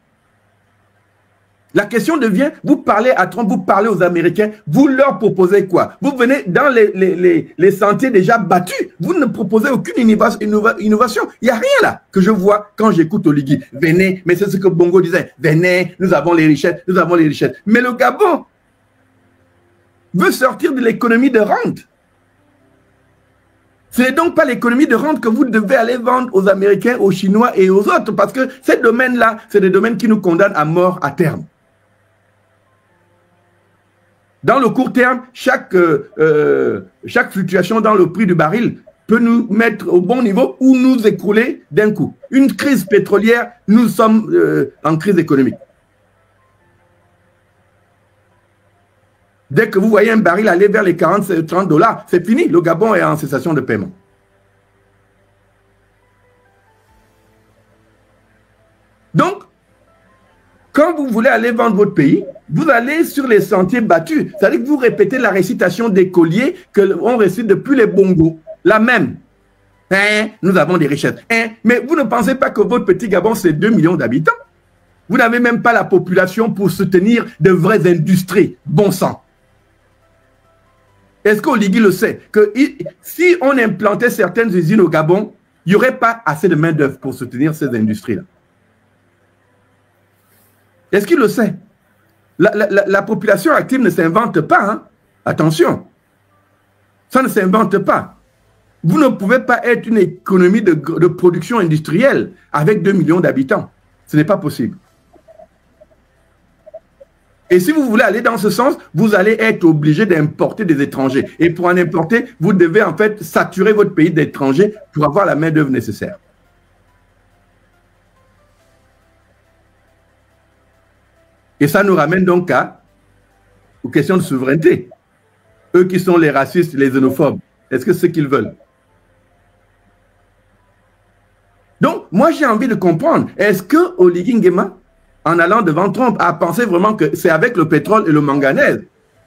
La question devient, vous parlez à Trump, vous parlez aux Américains, vous leur proposez quoi? Vous venez dans les sentiers déjà battus, vous ne proposez aucune innovation. Il n'y a rien là que je vois quand j'écoute Oligui. Venez, mais c'est ce que Bongo disait, venez, nous avons les richesses, nous avons les richesses. Mais le Gabon veut sortir de l'économie de rente. Ce n'est donc pas l'économie de rente que vous devez aller vendre aux Américains, aux Chinois et aux autres, parce que ces domaines-là, c'est des domaines qui nous condamnent à mort à terme. Dans le court terme, chaque fluctuation dans le prix du baril peut nous mettre au bon niveau ou nous écrouler d'un coup. Une crise pétrolière, nous sommes en crise économique. Dès que vous voyez un baril aller vers les 40-30 $, c'est fini. Le Gabon est en cessation de paiement. Donc, quand vous voulez aller vendre votre pays, vous allez sur les sentiers battus. C'est-à-dire que vous répétez la récitation d'écoliers qu'on récite depuis les Bongos. La même. Hein, nous avons des richesses. Hein, mais vous ne pensez pas que votre petit Gabon, c'est 2 millions d'habitants? Vous n'avez même pas la population pour soutenir de vraies industries. Bon sang. Est-ce qu'Oligui le sait? Que si on implantait certaines usines au Gabon, il n'y aurait pas assez de main-d'œuvre pour soutenir ces industries-là. Est-ce qu'il le sait? La population active ne s'invente pas. Hein? Attention. Ça ne s'invente pas. Vous ne pouvez pas être une économie de production industrielle avec 2 millions d'habitants. Ce n'est pas possible. Et si vous voulez aller dans ce sens, vous allez être obligé d'importer des étrangers. Et pour en importer, vous devez en fait saturer votre pays d'étrangers pour avoir la main-d'œuvre nécessaire. Et ça nous ramène donc aux questions de souveraineté. Eux qui sont les racistes, les xénophobes, est-ce que c'est ce qu'ils veulent? Donc, moi j'ai envie de comprendre, est-ce que Oligui Nguema, en allant devant Trump, a pensé vraiment que c'est avec le pétrole et le manganèse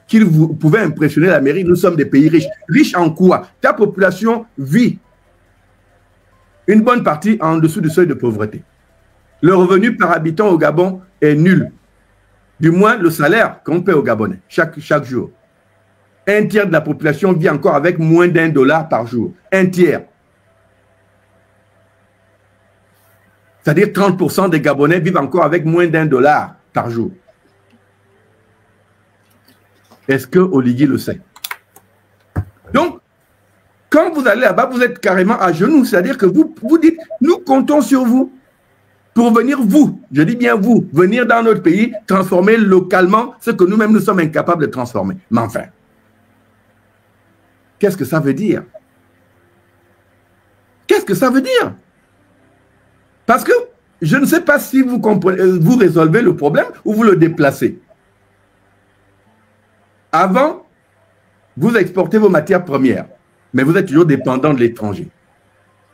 qu'il pouvait impressionner l'Amérique? Nous sommes des pays riches. Riches en quoi? Ta population vit une bonne partie en dessous du seuil de pauvreté. Le revenu par habitant au Gabon est nul. Du moins, le salaire qu'on paie aux Gabonais chaque jour. Un tiers de la population vit encore avec moins d'$1 par jour. Un tiers. C'est-à-dire 30% des Gabonais vivent encore avec moins d'$1 par jour. Est-ce que Oligui le sait? Donc, quand vous allez là-bas, vous êtes carrément à genoux. C'est-à-dire que vous dites, nous comptons sur vous pour venir, vous, je dis bien vous, venir dans notre pays, transformer localement ce que nous-mêmes nous sommes incapables de transformer. Mais enfin, qu'est-ce que ça veut dire? Qu'est-ce que ça veut dire? Parce que je ne sais pas si vous comprenez, vous résolvez le problème ou vous le déplacez. Avant, vous exportez vos matières premières, mais vous êtes toujours dépendant de l'étranger.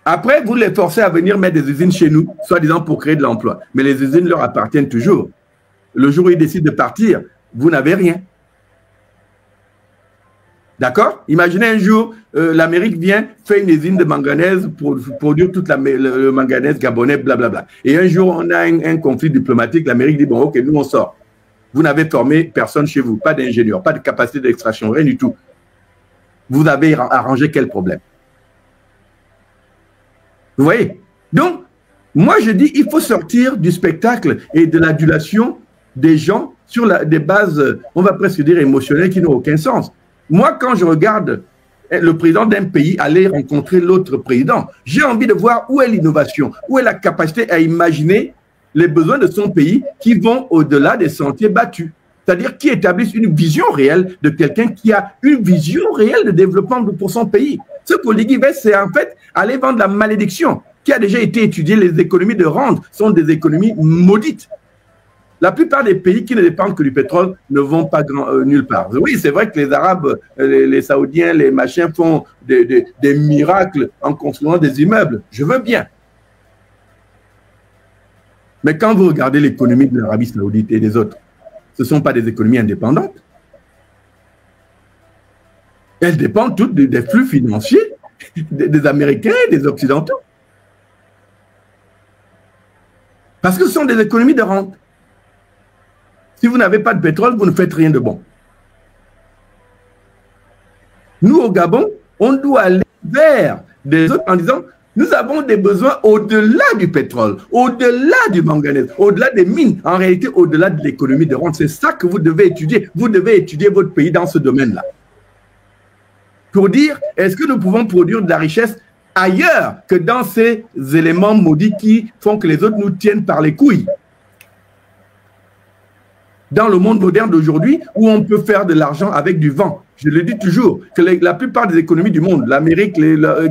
Après, vous les forcez à venir mettre des usines chez nous, soi-disant pour créer de l'emploi. Mais les usines leur appartiennent toujours. Le jour où ils décident de partir, vous n'avez rien. D'accord? Imaginez un jour, l'Amérique vient, fait une usine de manganèse pour produire toute le manganèse gabonais, blablabla. Et un jour, on a un conflit diplomatique, l'Amérique dit, bon, ok, nous on sort. Vous n'avez formé personne chez vous, pas d'ingénieur, pas de capacité d'extraction, rien du tout. Vous avez arrangé quel problème? Vous voyez? Donc, moi je dis, il faut sortir du spectacle et de l'adulation des gens sur des bases, on va presque dire émotionnelles, qui n'ont aucun sens. Moi, quand je regarde le président d'un pays aller rencontrer l'autre président, j'ai envie de voir où est l'innovation, où est la capacité à imaginer les besoins de son pays qui vont au-delà des sentiers battus. C'est-à-dire qui établissent une vision réelle de quelqu'un qui a une vision réelle de développement pour son pays. Ce qu'Oligui veut, c'est en fait aller vendre la malédiction qui a déjà été étudiée. Les économies de rente sont des économies maudites. La plupart des pays qui ne dépendent que du pétrole ne vont pas nulle part. Oui, c'est vrai que les Arabes, les Saoudiens, les machins font des miracles en construisant des immeubles. Je veux bien. Mais quand vous regardez l'économie de l'Arabie Saoudite et des autres, ce ne sont pas des économies indépendantes. Elles dépendent toutes des flux financiers des Américains et des Occidentaux. Parce que ce sont des économies de rente. Si vous n'avez pas de pétrole, vous ne faites rien de bon. Nous, au Gabon, on doit aller vers des autres en disant, nous avons des besoins au-delà du pétrole, au-delà du manganèse, au-delà des mines, en réalité, au-delà de l'économie de rente. C'est ça que vous devez étudier. Vous devez étudier votre pays dans ce domaine-là. Pour dire, est-ce que nous pouvons produire de la richesse ailleurs que dans ces éléments maudits qui font que les autres nous tiennent par les couilles? Dans le monde moderne d'aujourd'hui, où on peut faire de l'argent avec du vent. Je le dis toujours, que la plupart des économies du monde, l'Amérique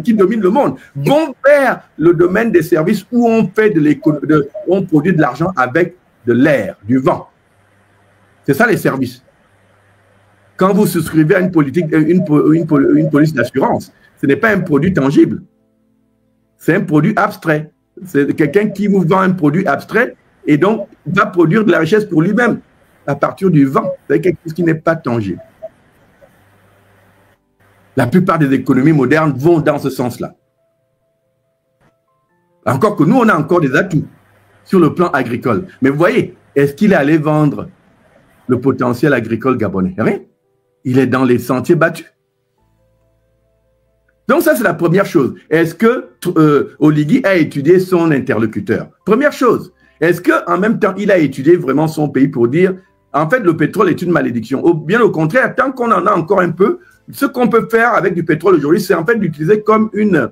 qui domine le monde, vont vers le domaine des services où on fait on produit de l'argent avec de l'air, du vent. C'est ça les services. Quand vous souscrivez à une politique, une police d'assurance, ce n'est pas un produit tangible. C'est un produit abstrait. C'est quelqu'un qui vous vend un produit abstrait et donc va produire de la richesse pour lui-même à partir du vent. C'est quelque chose qui n'est pas tangible. La plupart des économies modernes vont dans ce sens-là. Encore que nous, on a encore des atouts sur le plan agricole. Mais vous voyez, est-ce qu'il est allé vendre le potentiel agricole gabonais? Rien. Il est dans les sentiers battus. Donc ça, c'est la première chose. Est-ce que Oligui a étudié son interlocuteur? Première chose. Est-ce qu'en même temps, il a étudié vraiment son pays pour dire, en fait, le pétrole est une malédiction? Ou bien au contraire, tant qu'on en a encore un peu, ce qu'on peut faire avec du pétrole aujourd'hui, c'est en fait d'utiliser comme une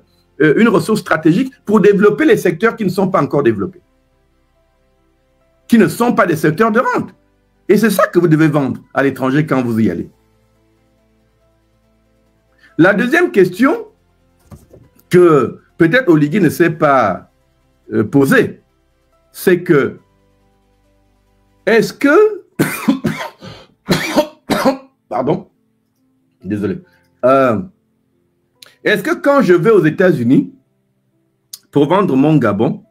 ressource stratégique pour développer les secteurs qui ne sont pas encore développés, qui ne sont pas des secteurs de rente. Et c'est ça que vous devez vendre à l'étranger quand vous y allez. La deuxième question que peut-être Oligui ne s'est pas posée, c'est que est-ce que pardon, désolé. Est-ce que quand je vais aux États-Unis pour vendre mon Gabon,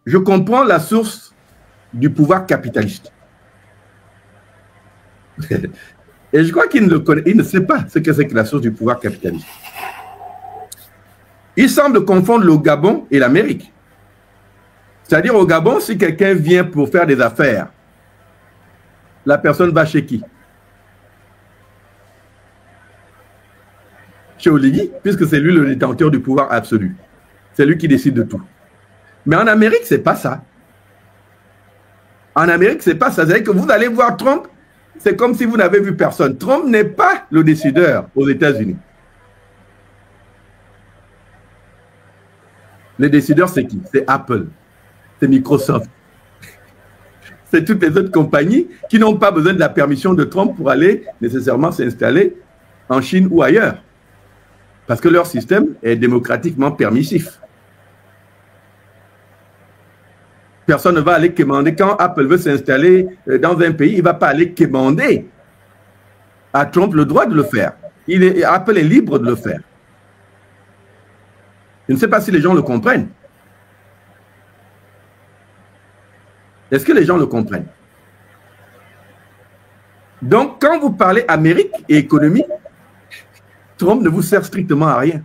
je comprends la source du pouvoir capitaliste? Et je crois qu'il ne le connaît, il ne sait pas ce que c'est que la source du pouvoir capitaliste. Il semble confondre le Gabon et l'Amérique. C'est-à-dire au Gabon, si quelqu'un vient pour faire des affaires, la personne va chez qui? Chez Oligui, puisque c'est lui le détenteur du pouvoir absolu. C'est lui qui décide de tout. Mais en Amérique, ce n'est pas ça. En Amérique, ce n'est pas ça. C'est-à-dire que vous allez voir Trump, c'est comme si vous n'avez vu personne. Trump n'est pas le décideur aux États-Unis. Les décideurs, c'est qui? C'est Apple, c'est Microsoft. C'est toutes les autres compagnies qui n'ont pas besoin de la permission de Trump pour aller nécessairement s'installer en Chine ou ailleurs. Parce que leur système est démocratiquement permissif. Personne ne va aller quémander. Quand Apple veut s'installer dans un pays, il ne va pas aller quémander à Trump le droit de le faire. Apple est libre de le faire. Je ne sais pas si les gens le comprennent. Est-ce que les gens le comprennent? Donc, quand vous parlez Amérique et économie, Trump ne vous sert strictement à rien.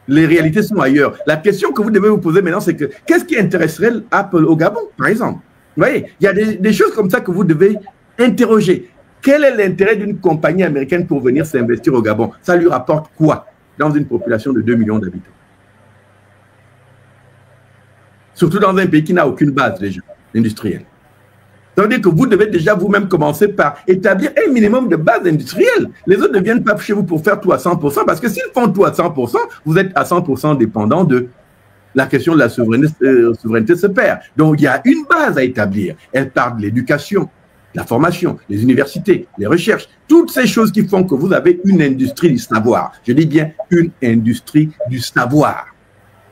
Les réalités sont ailleurs. La question que vous devez vous poser maintenant, c'est que qu'est-ce qui intéresserait Apple au Gabon, par exemple? Vous voyez, il y a des choses comme ça que vous devez interroger. Quel est l'intérêt d'une compagnie américaine pour venir s'investir au Gabon? Ça lui rapporte quoi dans une population de 2 millions d'habitants? Surtout dans un pays qui n'a aucune base déjà industrielle. Ça veut dire que vous devez déjà vous-même commencer par établir un minimum de base industrielle. Les autres ne viennent pas chez vous pour faire tout à 100%, parce que s'ils font tout à 100%, vous êtes à 100% dépendant de la question de la souveraineté se perd. Donc, il y a une base à établir. Elle part de l'éducation, la formation, les universités, les recherches, toutes ces choses qui font que vous avez une industrie du savoir. Je dis bien une industrie du savoir.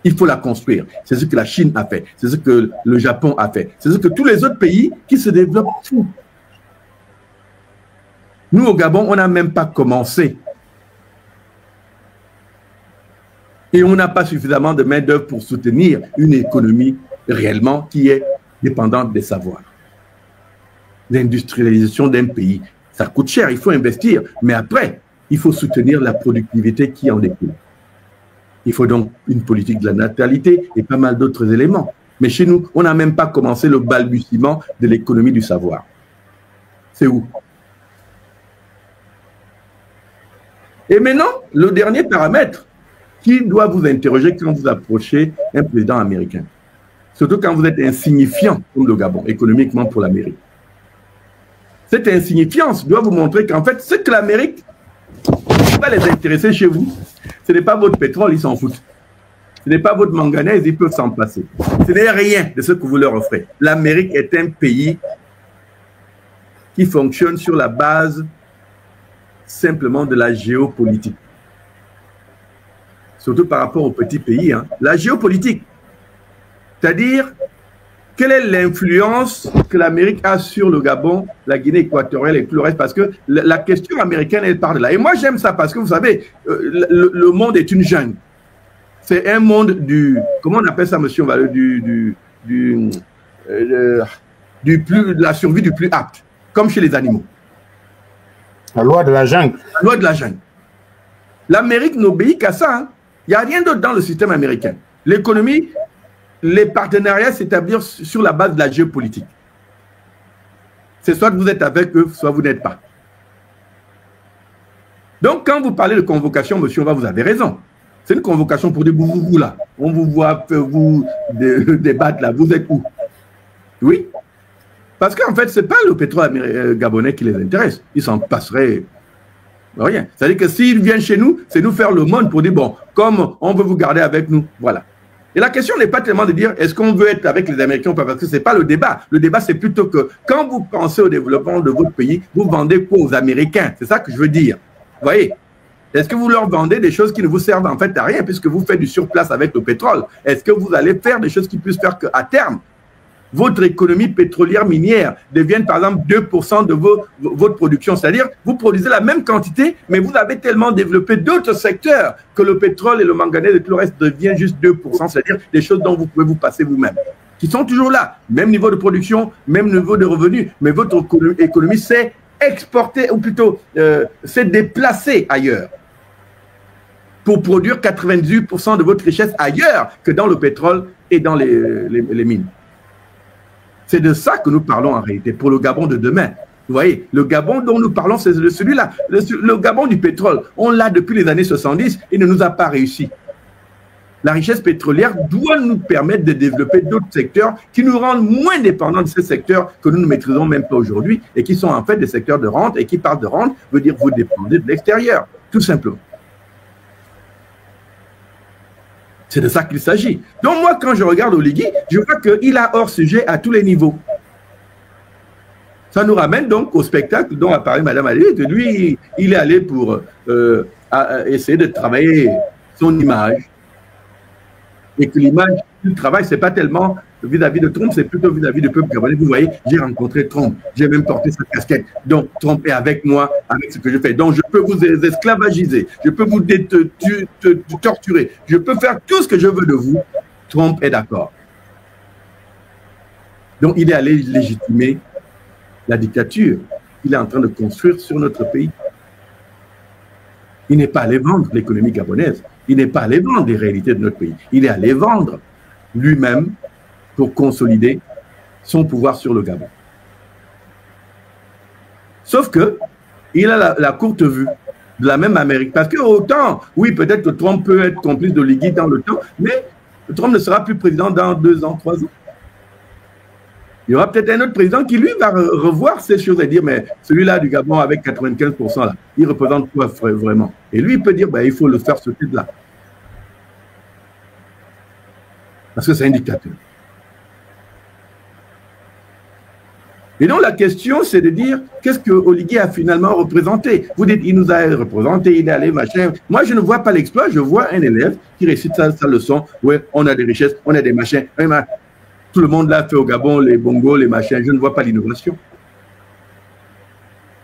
Il faut la construire. C'est ce que la Chine a fait. C'est ce que le Japon a fait. C'est ce que tous les autres pays qui se développent font. Nous, au Gabon, on n'a même pas commencé. Et on n'a pas suffisamment de main-d'œuvre pour soutenir une économie réellement qui est dépendante des savoirs. L'industrialisation d'un pays, ça coûte cher, il faut investir. Mais après, il faut soutenir la productivité qui en découle. Il faut donc une politique de la natalité et pas mal d'autres éléments. Mais chez nous, on n'a même pas commencé le balbutiement de l'économie du savoir. C'est où? Et maintenant, le dernier paramètre qui doit vous interroger quand vous approchez un président américain, surtout quand vous êtes insignifiant comme le Gabon, économiquement pour l'Amérique. Cette insignifiance doit vous montrer qu'en fait, ce que l'Amérique va les intéresser chez vous, ce n'est pas votre pétrole, ils s'en foutent. Ce n'est pas votre manganèse, ils peuvent s'en passer. Ce n'est rien de ce que vous leur offrez. L'Amérique est un pays qui fonctionne sur la base simplement de la géopolitique. Surtout par rapport aux petits pays. La géopolitique, c'est-à-dire quelle est l'influence que l'Amérique a sur le Gabon, la Guinée équatoriale et tout le reste, parce que la question américaine, elle part de là. Et moi, j'aime ça parce que, vous savez, le monde est une jungle. C'est un monde du... Comment on appelle ça, monsieur? De la survie du plus apte, comme chez les animaux. La loi de la jungle. La loi de la jungle. L'Amérique n'obéit qu'à ça. Il n'y a rien d'autre dans le système américain. L'économie, les partenariats s'établissent sur la base de la géopolitique. C'est soit vous êtes avec eux, soit vous n'êtes pas. Donc, quand vous parlez de convocation, monsieur, vous avez raison. C'est une convocation pour dire, vous là. On vous voit, vous débattre là. Vous êtes où? Oui. Parce qu'en fait, ce n'est pas le pétrole gabonais qui les intéresse. Ils s'en passeraient rien. C'est-à-dire que s'ils viennent chez nous, c'est nous faire le monde pour dire, bon, comme on veut vous garder avec nous, voilà. Et la question n'est pas tellement de dire, est-ce qu'on veut être avec les Américains ou pas, parce que ce n'est pas le débat. Le débat, c'est plutôt que quand vous pensez au développement de votre pays, vous vendez quoi aux Américains? C'est ça que je veux dire. Vous voyez? Est-ce que vous leur vendez des choses qui ne vous servent en fait à rien, puisque vous faites du surplace avec le pétrole? Est-ce que vous allez faire des choses qui puissent faire qu'à terme, votre économie pétrolière minière devienne par exemple 2% de votre production? C'est-à-dire, vous produisez la même quantité, mais vous avez tellement développé d'autres secteurs que le pétrole et le manganèse et tout le reste devient juste 2%, c'est-à-dire des choses dont vous pouvez vous passer vous-même, qui sont toujours là. Même niveau de production, même niveau de revenus, mais votre économie s'est exportée, ou plutôt s'est déplacée ailleurs, pour produire 98% de votre richesse ailleurs que dans le pétrole et dans les mines. C'est de ça que nous parlons en réalité, pour le Gabon de demain. Vous voyez, le Gabon dont nous parlons, c'est celui-là. Le Gabon du pétrole, on l'a depuis les années 70, il ne nous a pas réussi. La richesse pétrolière doit nous permettre de développer d'autres secteurs qui nous rendent moins dépendants de ces secteurs que nous ne maîtrisons même pas aujourd'hui et qui sont en fait des secteurs de rente, et qui parlent de rente veut dire vous dépendez de l'extérieur, tout simplement. C'est de ça qu'il s'agit. Donc moi, quand je regarde Oligui, je vois qu'il a hors sujet à tous les niveaux. Ça nous ramène donc au spectacle dont a parlé Mme Ali. Lui, il est allé pour essayer de travailler son image. Et que l'image du travail, ce n'est pas tellement vis-à-vis de Trump, c'est plutôt vis-à-vis du peuple gabonais. Vous voyez, j'ai rencontré Trump, j'ai même porté sa casquette. Donc, Trump est avec moi, avec ce que je fais. Donc, je peux vous esclavagiser, je peux vous torturer, je peux faire tout ce que je veux de vous. Trump est d'accord. Donc, il est allé légitimer la dictature qu'il est en train de construire sur notre pays. Il n'est pas allé vendre l'économie gabonaise. Il n'est pas allé vendre les réalités de notre pays. Il est allé vendre lui-même pour consolider son pouvoir sur le Gabon. Sauf que il a la courte vue de la même Amérique. Parce que autant, oui, peut-être que Trump peut être complice de Oligui dans le temps, mais Trump ne sera plus président dans 2 ans, 3 ans. Il y aura peut-être un autre président qui, lui, va revoir ces choses et dire, mais celui-là du Gabon avec 95%, là, il représente quoi vraiment? Et lui, il peut dire, ben, il faut le faire ce type-là. Parce que c'est un dictateur. Et donc, la question, c'est de dire, qu'est-ce que Oligui a finalement représenté? Vous dites, il nous a représenté, il est allé, machin. Moi, je ne vois pas l'exploit, je vois un élève qui récite sa leçon. Ouais, on a des richesses, on a des machins. Tout le monde l'a fait au Gabon, les bongos, les machins. Je ne vois pas l'innovation.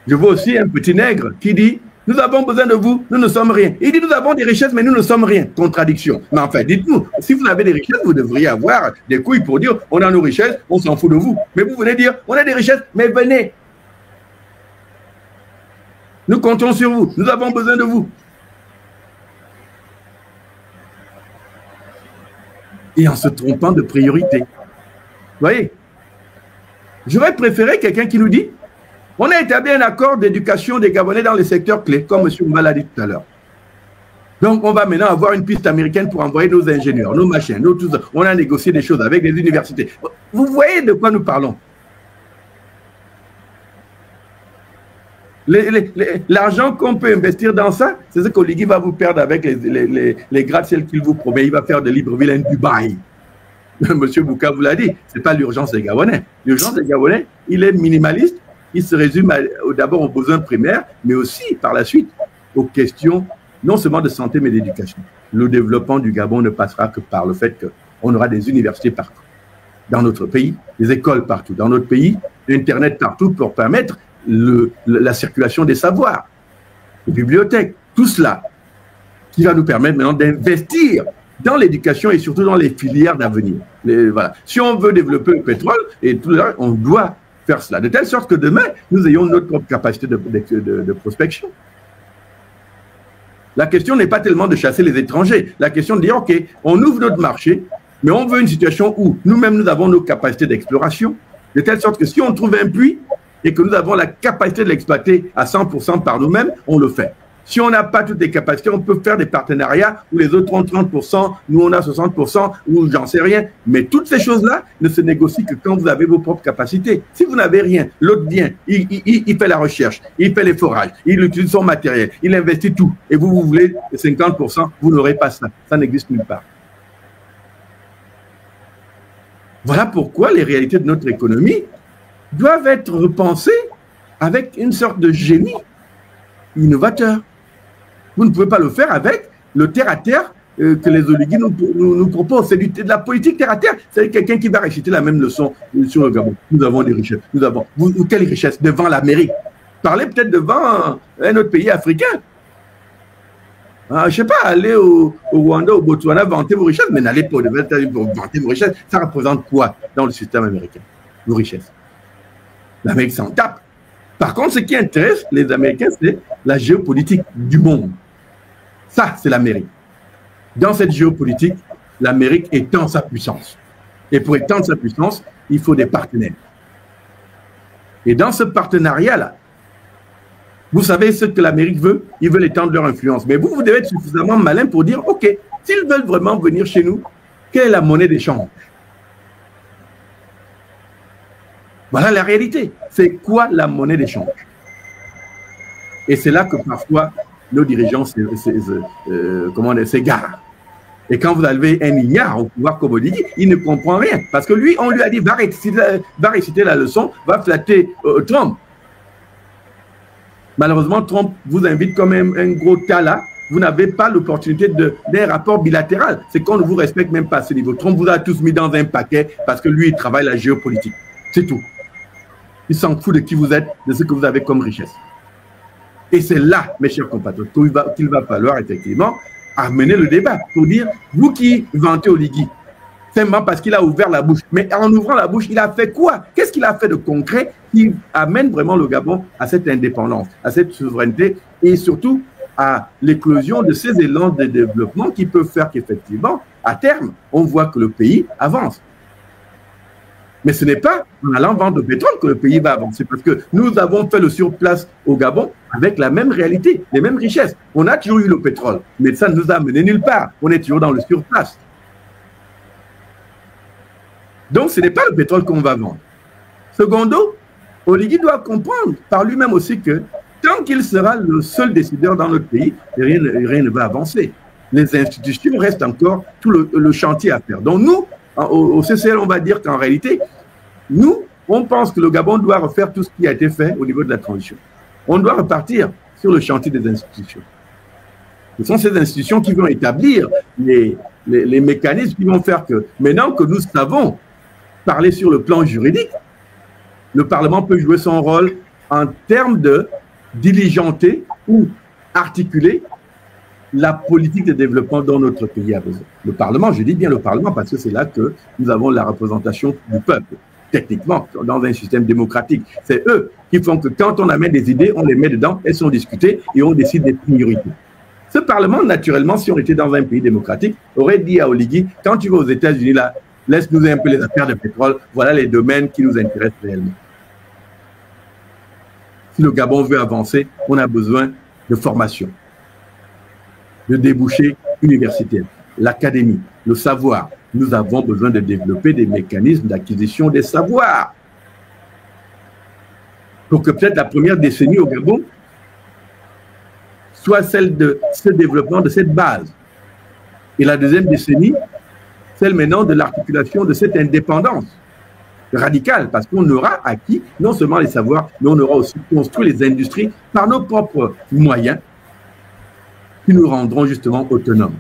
Je vois aussi un petit nègre qui dit, nous avons besoin de vous, nous ne sommes rien. Il dit, nous avons des richesses, mais nous ne sommes rien. Contradiction. Mais enfin, dites-nous, si vous avez des richesses, vous devriez avoir des couilles pour dire, on a nos richesses, on s'en fout de vous. Mais vous venez dire, on a des richesses, mais venez. Nous comptons sur vous, nous avons besoin de vous. Et en se trompant de priorité. Vous voyez, j'aurais préféré quelqu'un qui nous dit, on a établi un accord d'éducation des Gabonais dans les secteurs clés, comme M. Mbala l'a dit tout à l'heure. Donc, on va maintenant avoir une piste américaine pour envoyer nos ingénieurs, nos machins, tout ça. On a négocié des choses avec les universités. Vous voyez de quoi nous parlons? L'argent qu'on peut investir dans ça, c'est ce qu'Oligui va vous perdre avec les gratte-ciel qu'il vous promet. Il va faire de Libreville un Dubaï. Monsieur Bouka vous l'a dit, ce n'est pas l'urgence des Gabonais. L'urgence des Gabonais, il est minimaliste, il se résume d'abord aux besoins primaires, mais aussi par la suite aux questions non seulement de santé, mais d'éducation. Le développement du Gabon ne passera que par le fait qu'on aura des universités partout dans notre pays, des écoles partout dans notre pays, Internet partout pour permettre la circulation des savoirs, les bibliothèques, tout cela qui va nous permettre maintenant d'investir dans l'éducation et surtout dans les filières d'avenir. Voilà. Si on veut développer le pétrole, et tout là, on doit faire cela, de telle sorte que demain, nous ayons notre propre capacité de prospection. La question n'est pas tellement de chasser les étrangers. La question de dire, OK, on ouvre notre marché, mais on veut une situation où nous-mêmes, nous avons nos capacités d'exploration, de telle sorte que si on trouve un puits et que nous avons la capacité de l'exploiter à 100% par nous-mêmes, on le fait. Si on n'a pas toutes les capacités, on peut faire des partenariats où les autres ont 30%, nous on a 60%, ou j'en sais rien. Mais toutes ces choses-là ne se négocient que quand vous avez vos propres capacités. Si vous n'avez rien, l'autre vient, il fait la recherche, il fait les forages, il utilise son matériel, il investit tout. Et vous voulez 50%, vous n'aurez pas ça. Ça n'existe nulle part. Voilà pourquoi les réalités de notre économie doivent être repensées avec une sorte de génie innovateur. Vous ne pouvez pas le faire avec le terre-à-terre que les oligarques nous proposent. C'est de la politique terre-à-terre. C'est quelqu'un qui va réciter la même leçon sur le Gabon. Nous avons des richesses. Nous avons. Quelle richesse? Devant l'Amérique. Parlez peut-être devant un autre pays africain. Je ne sais pas, allez au Rwanda, au Botswana, vanter vos richesses, mais n'allez pas vanter vos richesses. Ça représente quoi dans le système américain? Vos richesses. L'Amérique s'en tape. Par contre, ce qui intéresse les Américains, c'est la géopolitique du monde. Ça, c'est l'Amérique. Dans cette géopolitique, l'Amérique étend sa puissance. Et pour étendre sa puissance, il faut des partenaires. Et dans ce partenariat-là, vous savez ce que l'Amérique veut? Ils veulent étendre leur influence. Mais vous devez être suffisamment malin pour dire, OK, s'ils veulent vraiment venir chez nous, quelle est la monnaie d'échange? Voilà la réalité. C'est quoi la monnaie d'échange? Et c'est là que parfois, nos dirigeants s'égarent. Et quand vous avez un ignare au pouvoir comme on dit, il ne comprend rien. Parce que lui, on lui a dit, va réciter la leçon, va flatter Trump. Malheureusement, Trump vous invite comme un gros tas là. Vous n'avez pas l'opportunité d'un rapport bilatéral. C'est qu'on ne vous respecte même pas à ce niveau. Trump vous a tous mis dans un paquet parce que lui, il travaille la géopolitique. C'est tout. Il s'en fout de qui vous êtes, de ce que vous avez comme richesse. Et c'est là, mes chers compatriotes, qu'il va falloir effectivement amener le débat pour dire, vous qui vantez Oligui, simplement parce qu'il a ouvert la bouche. Mais en ouvrant la bouche, il a fait quoi? Qu'est-ce qu'il a fait de concret qui amène vraiment le Gabon à cette indépendance, à cette souveraineté et surtout à l'éclosion de ces élans de développement qui peuvent faire qu'effectivement, à terme, on voit que le pays avance. Mais ce n'est pas en allant vendre du pétrole que le pays va avancer, parce que nous avons fait le surplace au Gabon avec la même réalité, les mêmes richesses. On a toujours eu le pétrole, mais ça ne nous a amené nulle part. On est toujours dans le surplace. Donc, ce n'est pas le pétrole qu'on va vendre. Secondo, Oligui doit comprendre par lui-même aussi que tant qu'il sera le seul décideur dans notre pays, rien ne va avancer. Les institutions restent encore tout le chantier à faire. Donc, nous, au CCL, on va dire qu'en réalité, nous, on pense que le Gabon doit refaire tout ce qui a été fait au niveau de la transition. On doit repartir sur le chantier des institutions. Ce sont ces institutions qui vont établir les mécanismes qui vont faire que, maintenant que nous savons parler sur le plan juridique, le Parlement peut jouer son rôle en termes de diligenter ou articuler la politique de développement dont notre pays a besoin. Le Parlement, je dis bien le Parlement parce que c'est là que nous avons la représentation du peuple, techniquement, dans un système démocratique. C'est eux qui font que quand on amène des idées, on les met dedans, elles sont discutées et on décide des priorités. Ce Parlement, naturellement, si on était dans un pays démocratique, aurait dit à Oligui, quand tu vas aux États-Unis, là, laisse-nous un peu les affaires de pétrole, voilà les domaines qui nous intéressent réellement. Si le Gabon veut avancer, on a besoin de formation, de débouchés universitaires, l'académie, le savoir. Nous avons besoin de développer des mécanismes d'acquisition des savoirs. Pour que peut-être la première décennie au Gabon soit celle de ce développement de cette base. Et la deuxième décennie, celle maintenant de l'articulation de cette indépendance radicale, parce qu'on aura acquis non seulement les savoirs, mais on aura aussi construit les industries par nos propres moyens qui nous rendront justement autonomes.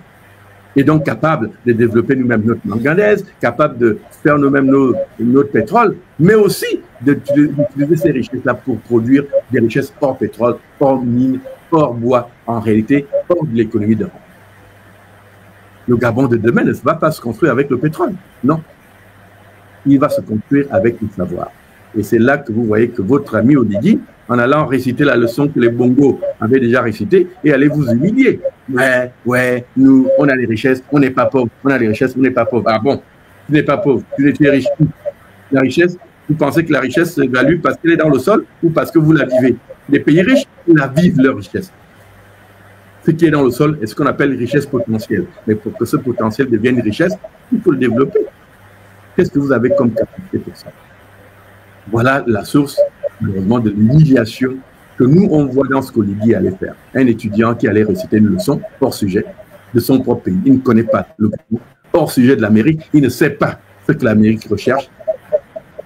Et donc capables de développer nous-mêmes notre manganèse, capables de faire nous-mêmes notre pétrole, mais aussi d'utiliser ces richesses-là pour produire des richesses hors pétrole, hors mine, hors bois, en réalité, hors de l'économie d'Europe. Le Gabon de demain ne va pas se construire avec le pétrole, non. Il va se construire avec le savoir. Et c'est là que vous voyez que votre ami Oligui, en allant réciter la leçon que les Bongos avaient déjà récitée, et allez vous humilier. ouais, nous, on a les richesses, on n'est pas pauvres, on a les richesses, on n'est pas pauvres. Ah bon, tu n'es pas pauvre, tu es riche. La richesse, vous pensez que la richesse se value parce qu'elle est dans le sol ou parce que vous la vivez? Les pays riches, ils la vivent leur richesse. Ce qui est dans le sol est ce qu'on appelle richesse potentielle. Mais pour que ce potentiel devienne une richesse, il faut le développer. Qu'est-ce que vous avez comme capacité pour ça? Voilà la source, malheureusement, de l'humiliation que nous, on voit dans ce qu'Oligui allait faire. Un étudiant qui allait réciter une leçon hors sujet de son propre pays. Il ne connaît pas le cours hors sujet de l'Amérique. Il ne sait pas ce que l'Amérique recherche.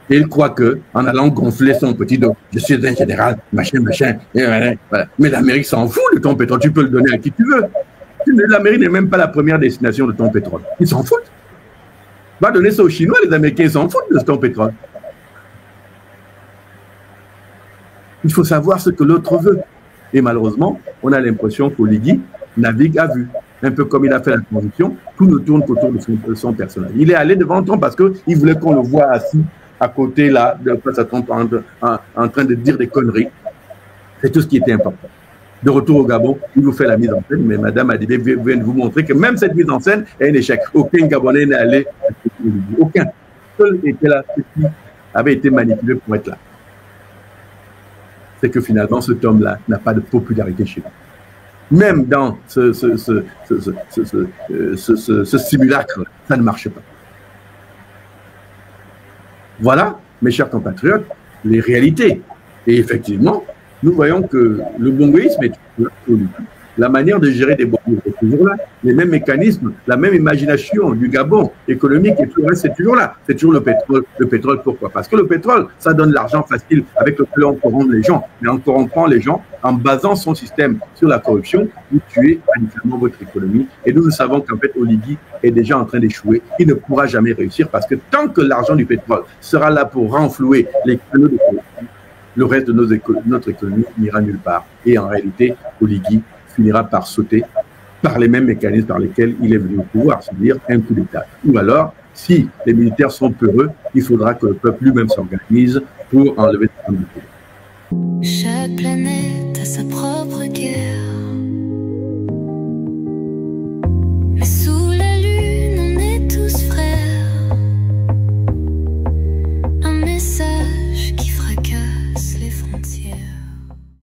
Et il croit que, en allant gonfler son petit dos, je suis un général, machin, et voilà. Mais l'Amérique s'en fout de ton pétrole. Tu peux le donner à qui tu veux. L'Amérique n'est même pas la première destination de ton pétrole. Ils s'en foutent. Va donner ça aux Chinois, les Américains s'en foutent de ton pétrole. Il faut savoir ce que l'autre veut. Et malheureusement, on a l'impression qu'Oligui navigue à vue. Un peu comme il a fait la transition, tout ne tourne qu'autour de son personnage. Il est allé devant Trump parce qu'il voulait qu'on le voie assis à côté, là, face à Trump, en train de dire des conneries. C'est tout ce qui était important. De retour au Gabon, il vous fait la mise en scène, mais Madame Adibé vient de vous montrer que même cette mise en scène est un échec. Aucun Gabonais n'est allé. Aucun. Seul était là, ceux qui avait été manipulé pour être là. C'est que finalement, cet homme-là n'a pas de popularité chez nous. Même dans ce simulacre, ça ne marche pas. Voilà, mes chers compatriotes, les réalités. Et effectivement, nous voyons que le bongoïsme est toujours là. La manière de gérer des bongos est toujours là. Les mêmes mécanismes, la même imagination du Gabon économique c'est toujours là. C'est toujours le pétrole. Le pétrole, pourquoi? Parce que le pétrole, ça donne l'argent facile avec lequel on corrompt les gens. Mais en corrompant les gens, en basant son système sur la corruption, vous tuez radicalement votre économie. Et nous savons qu'en fait, Oligui est déjà en train d'échouer. Il ne pourra jamais réussir parce que tant que l'argent du pétrole sera là pour renflouer les canaux de corruption, le reste de notre économie n'ira nulle part. Et en réalité, Oligui finira par sauter par les mêmes mécanismes par lesquels il est venu au pouvoir, c'est-à-dire un coup d'État. Ou alors, si les militaires sont peureux, il faudra que le peuple lui-même s'organise pour enlever le pouvoir. Chaque planète a sa propre guerre. Mais sous la lune, on est tous frères. Un message